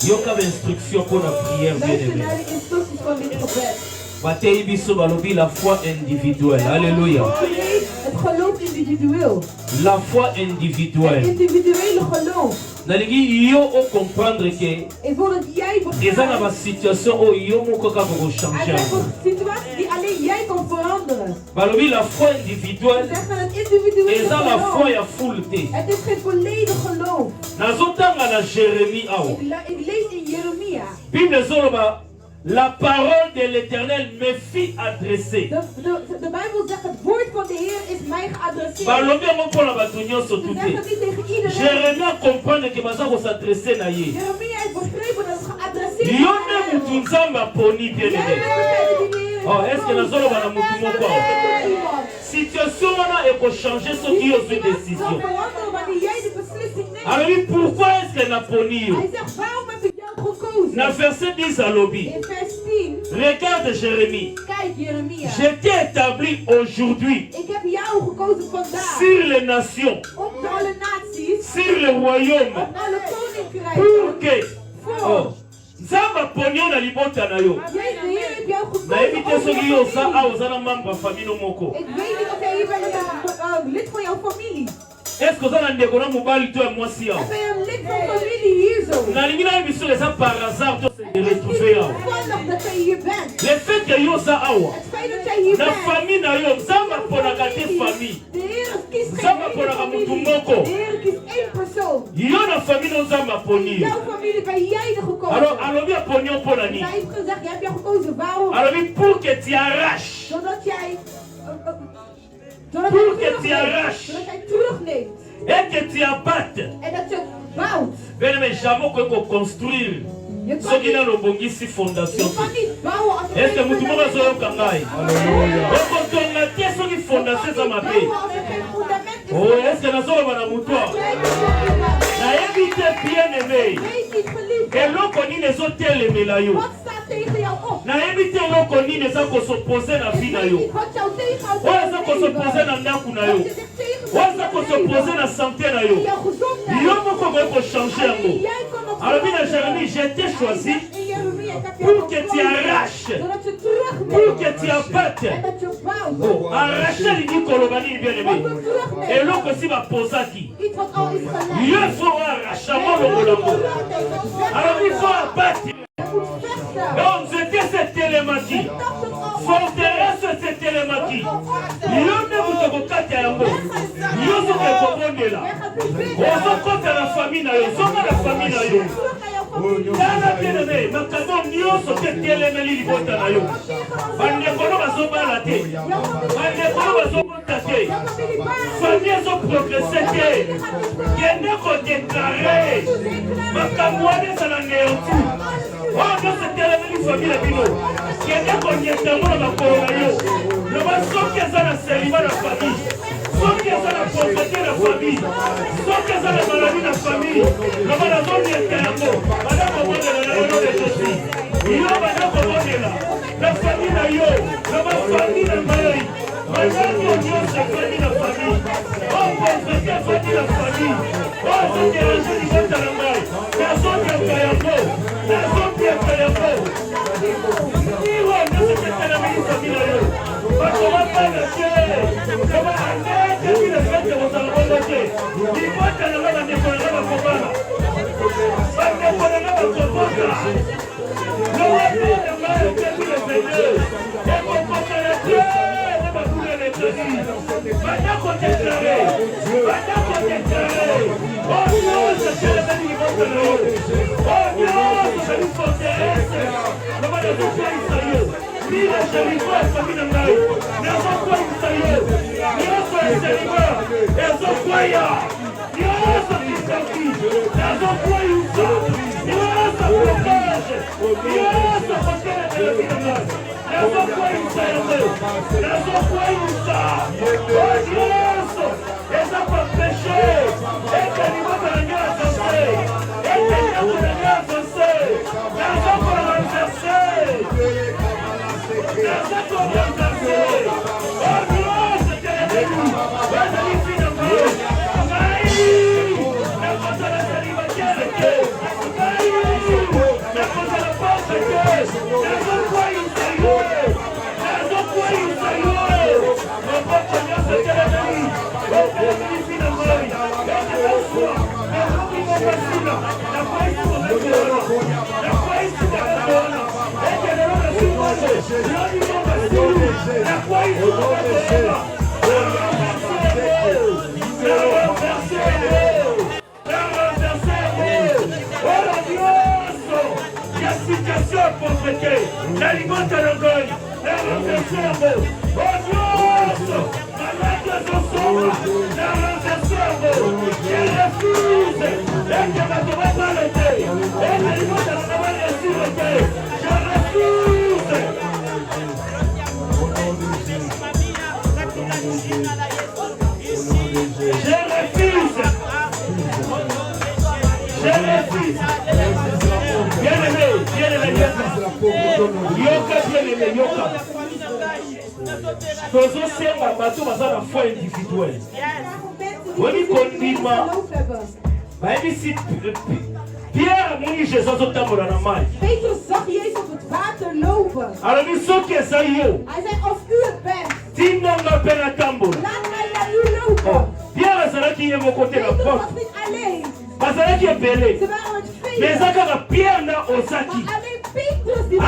Yoka l'instruction pour la prière bien-aimé. Batei biso balobi la foi individuelle. Alléluia. La foi individuelle. Nalingi yo o comprendre que eza na ba situation o yo moko ka ko changer. Balobi la foi individuelle. Eza la foi ya full te. Het is geen volledig geloof. Nazotanga na Jérémie awo. Ik lees in Jeremia. Bible zoloba la parole de l'Éternel me fit adresser. De Bijbel zegt het woord van de Heer is mij geadresseerd. Balobi ngo pona bato nyonso tuté. Jérémie comprendre que baza ko s'adresser na ye. Jeremia heeft begrepen Yone mutunzamba poni bien aimé. Oh, est-ce que nous allons voir mutumo quoi? Situation est pour changer ce qui est une décision. Alors pourquoi est-ce qu'elle n'a pas poni? Dans verset 10 à l'objet. Regarde Jérémie. Je t'ai établi aujourd'hui sur les nations, sur le royaume, pour que Zamba pognon na libota na yo. Na éviter ce qui yo ça a osana membre famille no moko. Est-ce que vous avez un décorant mobile toi moi si ya? Na lingina biso les par hasard to se retrouver là. Le fait que yo ça awa. Na famille na yo zamba pona gâter famille. Zamba pona ka mutu moko. Yo na famille no zamba poni. Alors bien pognon pona ni. Alors pour que tu arraches. Pour que tu arraches et que tu abattes. Bien mais jamais qu'on construire ce qui est le bon ici fondation. Est-ce que nous pouvons faire un kangai? On a dit ce qui fondation ça m'a fait. Oh, est-ce que nous avons un mouton? Na évité bien aimé. Et l'on connaît les autres les là yo. Na évité l'on connaît les autres qui s'opposent na vie na yo. Ouais, ça qui s'opposent na ndaku na yo. Ouais, ça qui s'opposent na santé na yo. Yo moko pour changer un mot. Alors bien Jérémie, j'ai été choisi pour que tu arraches, pour que tu abattes. Arracher les Nicolobani bien aimé. Et l'on aussi va poser qui. Il faut arracher mon molongo. Alors il faut abattre. Donc c'était cette télématique. Forteresse cette télématique. Il y a un peu de cas à l'amour. Il y a un peu de là. On va compter la famille na yo. Zoma la famille na yo. Dana bien-aimé, makamo nyonso te telemeli libota na yo. Bandekolo bazobala te. Bandekolo bazobota te. Famille zo progresse te. Kende kodéclarer makambo wana ezala neotu. Oh non, c'est telemeli famille na bino. Kende konyetango na makolo na yo. Loba soki eza na selima na famille. Soki eza na pauvreté na famille. Soki eza na maladie na famille. Loba na zone yetango. Madame Obodela na yo de Jésus. Yo madame Obodela. La famille na yo. Loba famille na mayi. Madame Obodela famille na famille. Oh pauvreté famille na famille. Oh c'est dérangé du bon à la maille. La zone yetango. La zone yetango. Iwa na c'est la famille na yo. Comment pas le ciel? Comment arrêter depuis le fait que vous allez remonter? Il faut que le monde décolle la combat. Ça décolle la combat. Le roi de mal depuis le Seigneur. Et pour porter le ciel, on va couler les tenus. Maintenant qu'on déclare. Maintenant qu'on déclare. Oh non, c'est le béni qui monte le haut. Oh non, c'est une forteresse. Le roi de Dieu, Mira Jericho famille na ngai. Nazo kwa isayo. Nazo Jericho. Nazo kwa ya. Nazo kisaki. Nazo kwa yusa. Nazo blocage. Nazo fakere de la ngai. Nazo kwa isayo. Nazo kwa yusa. Nazo. Eza pas péché. Et que ni mota nga sanse. Et que ni mota nga sanse. Nazo kwa renverser. La limite à l'orgueil, la renverseur, oh Dieu, malade de son, la renverseur, je refuse, et que ma tombe pas l'été, et la limite à la tombe est sur le Petrus zag Jezus op het water lopen. Hij zei, als u het bent, laat mij naar u lopen. Petrus was niet alleen. Ze waren met velen. Maar alleen Petrus die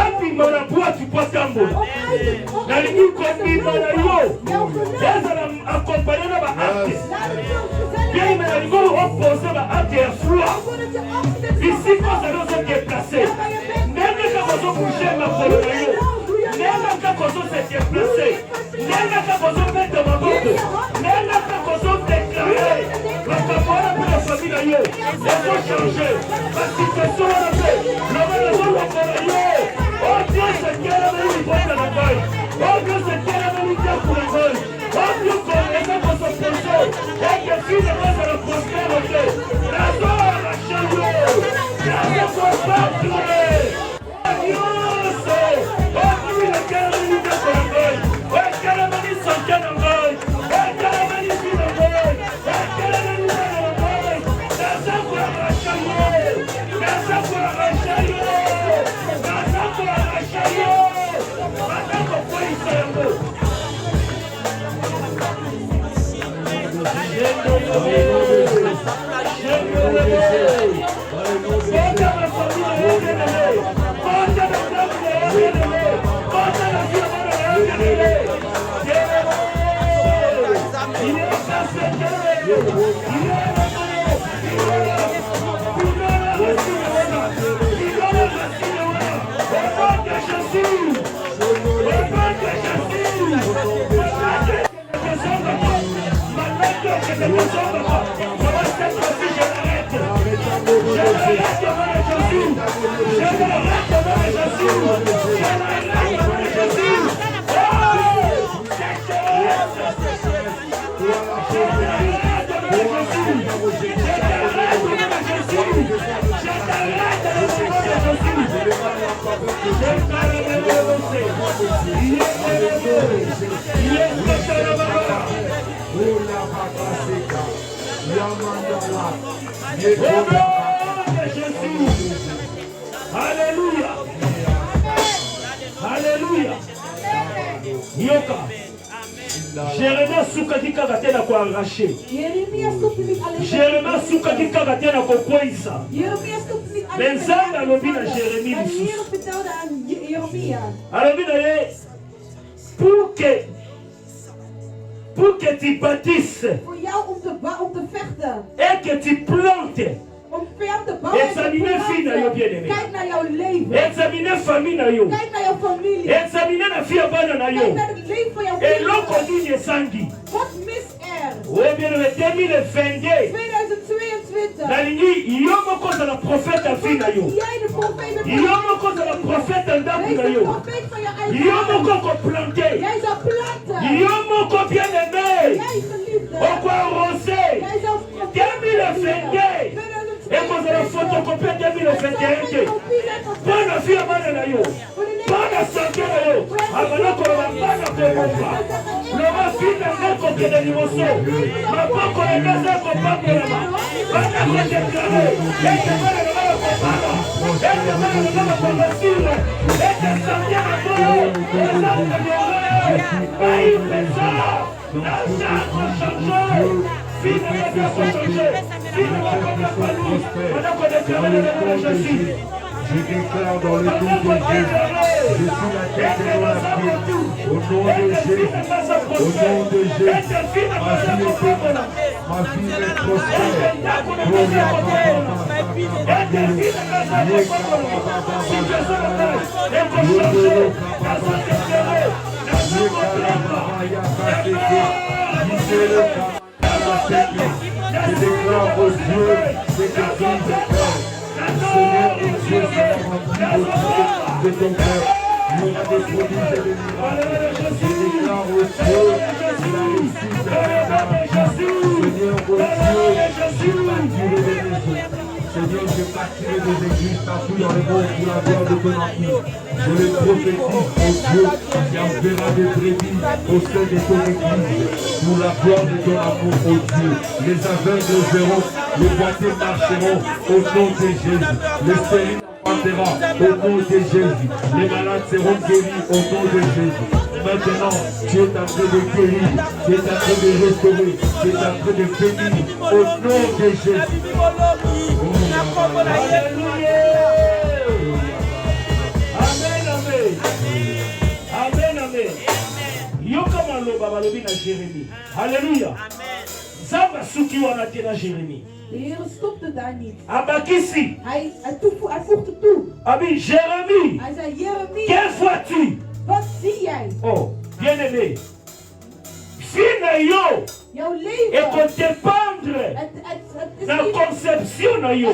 Alléluia. Alléluia. Yoka. Jérémie soukadika gatena kwa arraché. Jérémie soukadika gatena kwa kweza. Benzanga lobi na Jérémie lisusu. Alobi na ye pour que tu bâtisses et que tu plantes. Examinez fille na yo bien-aimé. Examinez famille na yo. Examinez la fille bana na yo. Et l'on conduit les sanguis. Oh bien-aimé, 2022. La ligne, yo moko za la prophète à fille na yo. Yo moko za la prophète en dame na yo. Yo moko ko planter. Yo moko bien-aimé. Au quoi arrosé. 2022. Et quand on a photocopie 2021, bonne fille à bonne na yo, bonne santé na yo, avant qu'on va pas na komoka, l'homme fille na ngoko que de limoso, ma poko na kaza ko pako na ma, bana ko déclarer, et que bana na ma ko pala, et que bana na ma ko masire, et que santé na ko, et santé na ko, aïe pesa, na sa ko changer. Je déclare dans le nom de Jésus, je suis la tête de la vie. Au nom de Jésus, ma fille est bénie, ma fille est prospère. Je déclare au Dieu des personnes de cœur. Seigneur, Dieu sera rempli de ton cœur. Il y aura des prodiges et des miracles. Je déclare au Dieu de la Seigneur, je partirai des églises partout dans le monde pour la gloire de ton empire. Je les prophétise au Dieu qui enverra des brebis au sein de ton église pour la gloire de ton amour, au Dieu. Les aveugles verront, les boiteux marcheront au nom de Jésus. Les stériles enfanteront au nom de Jésus. Les malades seront guéris au nom de Jésus. Maintenant, tu es en train de guérir, tu es en train de restaurer, tu es en train de bénir au nom de Jésus. Amen, amen. Amen, amen. Yokama loba balobi na Jérémie. Alléluia. Zamba suki wana te na Jérémie. De Heer stopte daar niet. Abakisi. Hij voegde toe. Abi Jérémie. Hij zei, Jeremie. Quel vois-tu? Wat zie jij? Oh, bien aimé. Si yo. Jouw leven. Et qu'on dépendre. La conception na yo.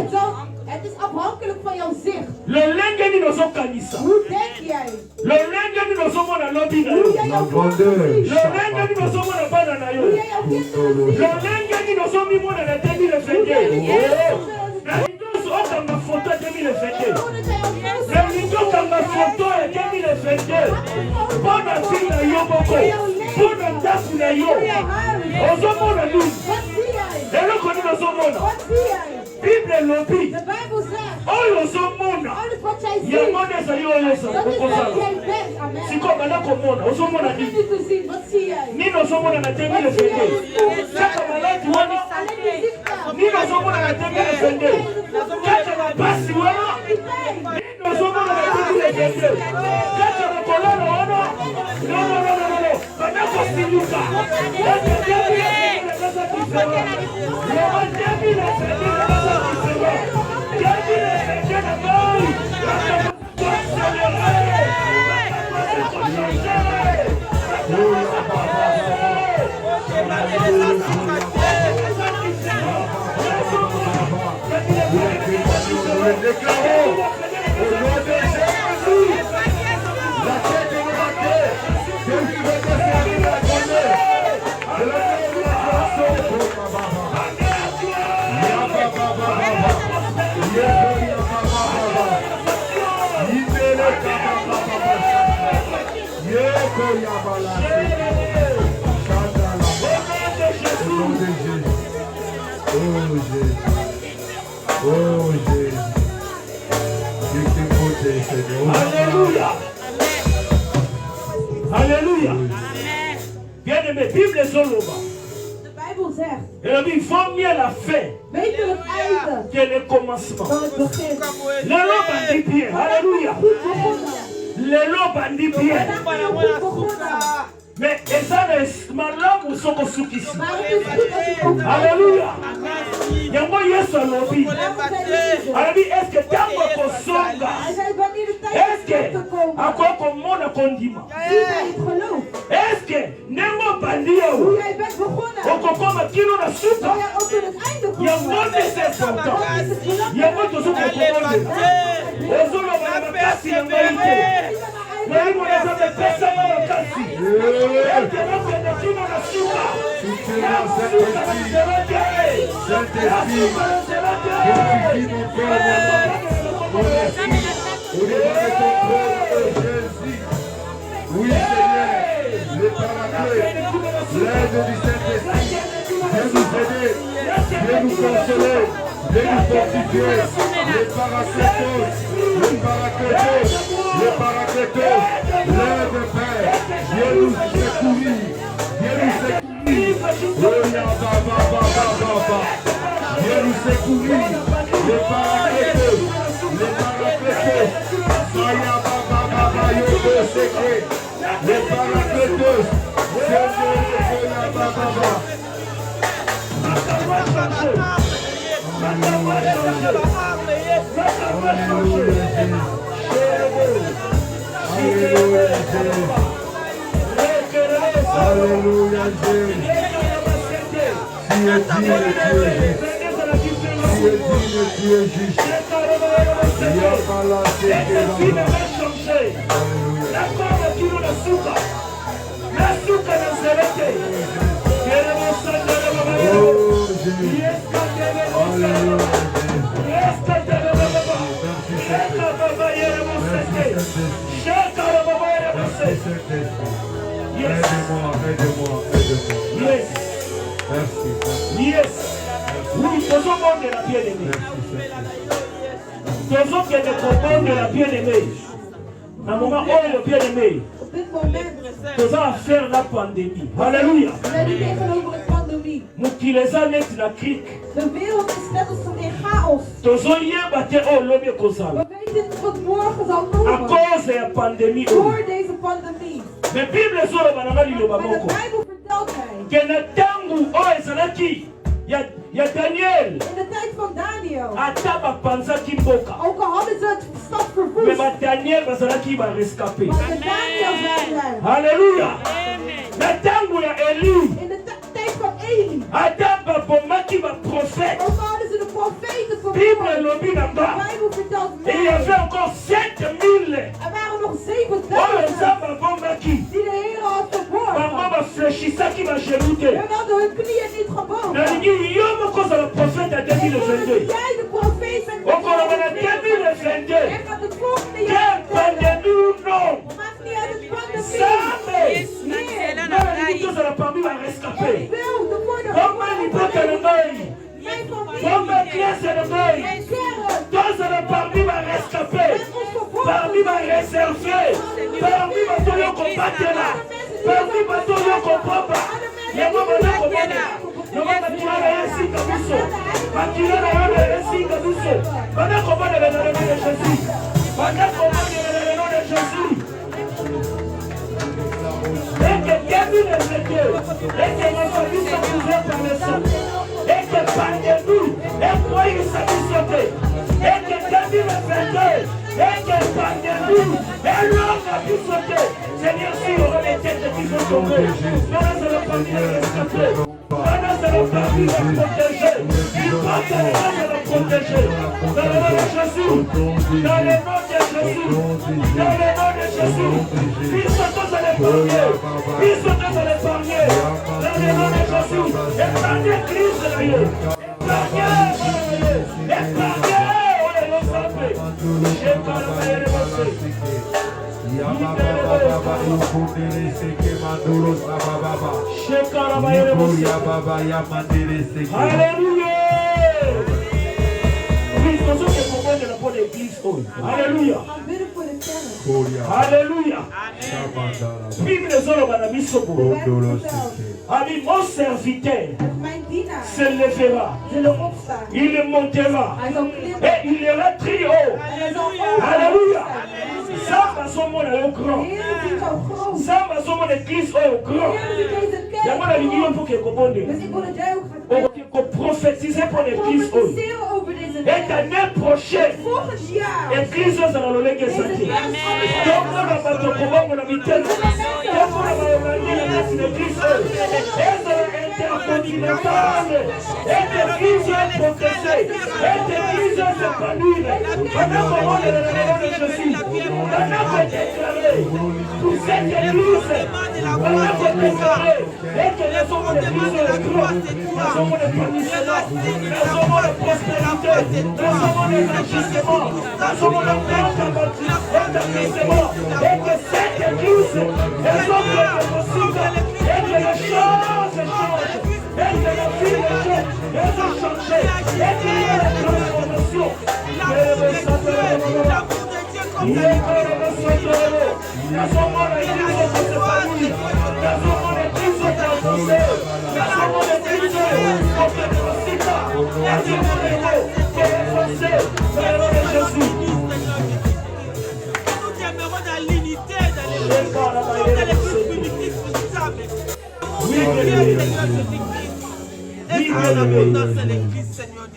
Het is afhankelijk van jouw zicht. Lolenge ni nozo kanisa. Hoe denk jij? Lolenge ni nozo mona lobi na yo. Lolenge ni nozo mona bana na yo. Lolenge ni nozo mi mona na 2022. Na ndozo okanga photo 2022. Na ndozo okanga photo 2022. Bona fina yo boko. Bona ndaku na yo. Ozo mona lu. Elo koni nozo mona. Bible lobi. De Bijbel zegt. Oyo zo mona. Alles wat jij ziet. Ya mona za yo yosa. Dat is wat jij bent. Amen. Siko bana ko mona. Ozo mona Wat ni. heb je te zien? Wat zie jij? Nino zo mona na 2022. Saka maladi wana. Nino zo mona na 2022. Kata na basi wana. Nino zo mona na 2022. Kata na kolana wana. No. Bana ko siluka. Kata jabi na kasa kisema. Lema jabi na kasa kisema. Jabi na kasa mai. Oh Jésus, Dieu te protège, Seigneur. Alléluia. Alléluia. Bien-aimé, Bible Zoloba. De Bijbel zegt. Il faut mieux la fin Beter het einde que le commencement. dan het begin. Le lot bandit bien. Alléluia. Goed begonnen. Le lot bandit bien. Goed begonnen. Mais ezana malamu soko sukisi. Maar het is goed als je komt. Alléluia. Yango Yesu alobi. Alobi est-ce que tango kosonga? Hij zei wanneer de tijd Est-ce is que om te komen. akoko mona kondima? Zie jij het geloof? Est-ce que nembo bandia Hoe o? jij bent begonnen. Okokoma kino na Zou suka. jij ook tot het einde Yango komen. nese sota. Dat is het belangrijk. Yango tozuko kokonde. Ozolo bana makasi yango ite. Mwalimu nazabe pesa mwana kasi. Ete nakende kino na suka. Na suka na serete. Saint-Esprit, glorifie mon Père, mon esprit, au-delà de ton trône, Jésus. Oui, Seigneur, le paraclet, l'aide du Saint-Esprit, viens nous aider, viens nous consoler, viens nous fortifier, le paracletos, l'aide, Père, viens nous secourir, viens nous secourir. Viens nous secourir, les paracletos, Saya Baba Yobo Seke, les paracletos, Saya Baba. Alléluia, Jésus. Tu es digne, tu es juste. Il y a pas la sécurité. Alléluia. Yes. Yes. Oui, tous au monde de la bien-aimée. Tous au qui est le monde de la bien-aimée. À un moment où le bien-aimé. Tous à faire la pandémie. Alléluia. Mutileza net la crique. De wereld is net als in chaos. Tozo yeba te o lobe kozala. We weten wat morgen zal A komen. cause ya pandemie. Door deze pandemie. De Bible zolo bananga liloba Maar de moko. Bijbel vertelt hij. Que na tangu o ezalaki ya Daniel. In de tijd van Daniel. Ata bapanzaki mboka. Ook al hadden ze het stad Mais verwoest. ba Daniel bazalaki ba rescapé. Maar de Daniel zijn er. Alléluia. Na tangu ya Eli. In de tijd van Eli. Ata babomaki ba prophète. Ook al hadden ze de profeten Bible vermoord. lobi na De ba. Bijbel vertelt Et il y avait mij. encore 7000. Er waren nog Oh, 7000 nzambe abombaki. die de Heer had Bango verborgen. bafléchissaki bagenou te. Hun hadden hun knieën niet gebogen. nalingi yo moko ozala prophète ya Ik wil dat 2022. jij de profeet bent. okoloba na 2022. En dat het volgende que jaar pandémie ou non. maakt niet uit het pandemie. Nzambe Heer, nalingi tozala parmi ik barescapé. wil de woorden Bomba libota na ngai. mijn familie, Bomba classe na ngai. mijn keren, tozala parmi barescapé. en ons vervolgen. Parmi bareservé. Parmi bato yo kobatela. Parmi bato yo kopapa. yango banakomona yango bakila na ye esika biso bakila na yo na esika biso banakomonela na lelo de jésus banakomonela na lelo de jésus eke kebi na zete eke nyonso biso kuze par le sang eke pandemie ekoyisa biso te eke kebi na zete eke pandemie elonga biso te. Seigneur, si on a les têtes qui vont tomber, nous allons pas bien rescaper. Nous allons pas bien protéger. Il faut que nous allons protéger. Dans le nom de Jésus. Dans le nom de Jésus. Dans le nom de Jésus. Ils sont tous à l'épargner. Ils sont tous à l'épargner. Dans le nom de Jésus. Épargnez Christ de Dieu. Épargnez. Épargnez. On est ensemble. J'ai pas le meilleur de Alléluia. Alléluia. Bible zoloba na biso bo. Ami mon serviteur se lèvera. Il montera. Et il ira très haut. Alléluia. Samba somona yo grand. Samba somona église au grand. Yamona lingiyo pour que kobonde. Ko prophétiser pour l'église au. Et l'année prochaine, l'église aux aloleke sati. Donc on a pas de combat pour la vitesse. Donc on a pas de l'église. Et intercontinentale. Et l'église est progressée. Et l'église s'épanouit. On a commandé le nom de Jésus. On a déclaré pour cette église. On a déclaré et que les hommes de l'église sont grands. Les hommes de bénissement. Les hommes de prospérité. Les hommes d'enrichissement. Les hommes d'établissement. Et que cette église est hommes de possible. Et que les choses changent. Et que les filles changent. Elles ont changé. Et qu'il y a la transformation.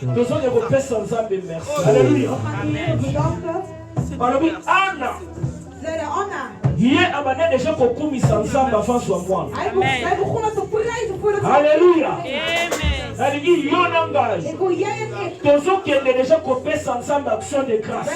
Nous sommes des sans âme, merci. Alléluia. Alors oui, Anna. Hier, Abana déjà kokumisa nzamba face à moi. Alléluia. Alléluia. Yonangai. Tozo qui est déjà kopesa nzamba action de grâce.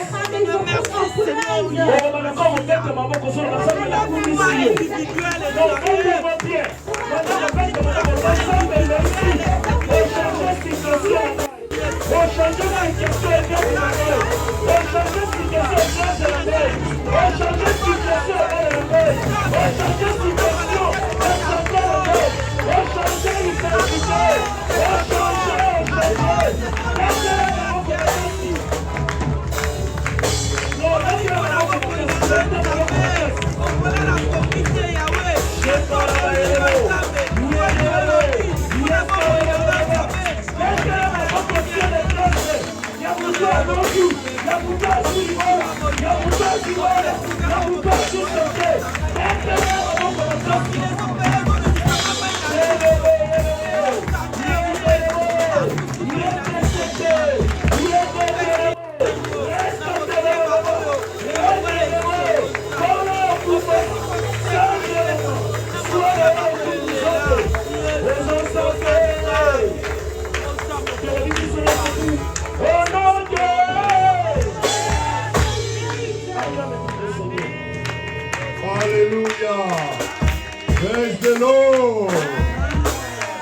Praise the Lord.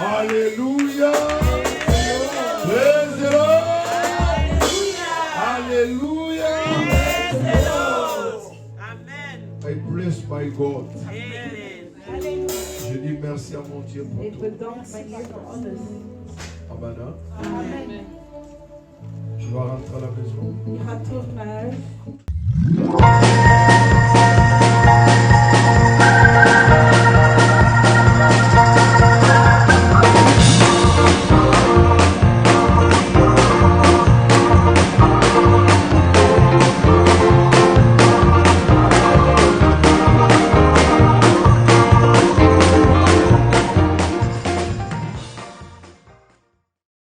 Alléluia. Praise the Lord. Alléluia. Amen. I bless my God. Amen. Je dis merci à mon Dieu pour tout. Amen. Amen. Je vais rentrer à la maison.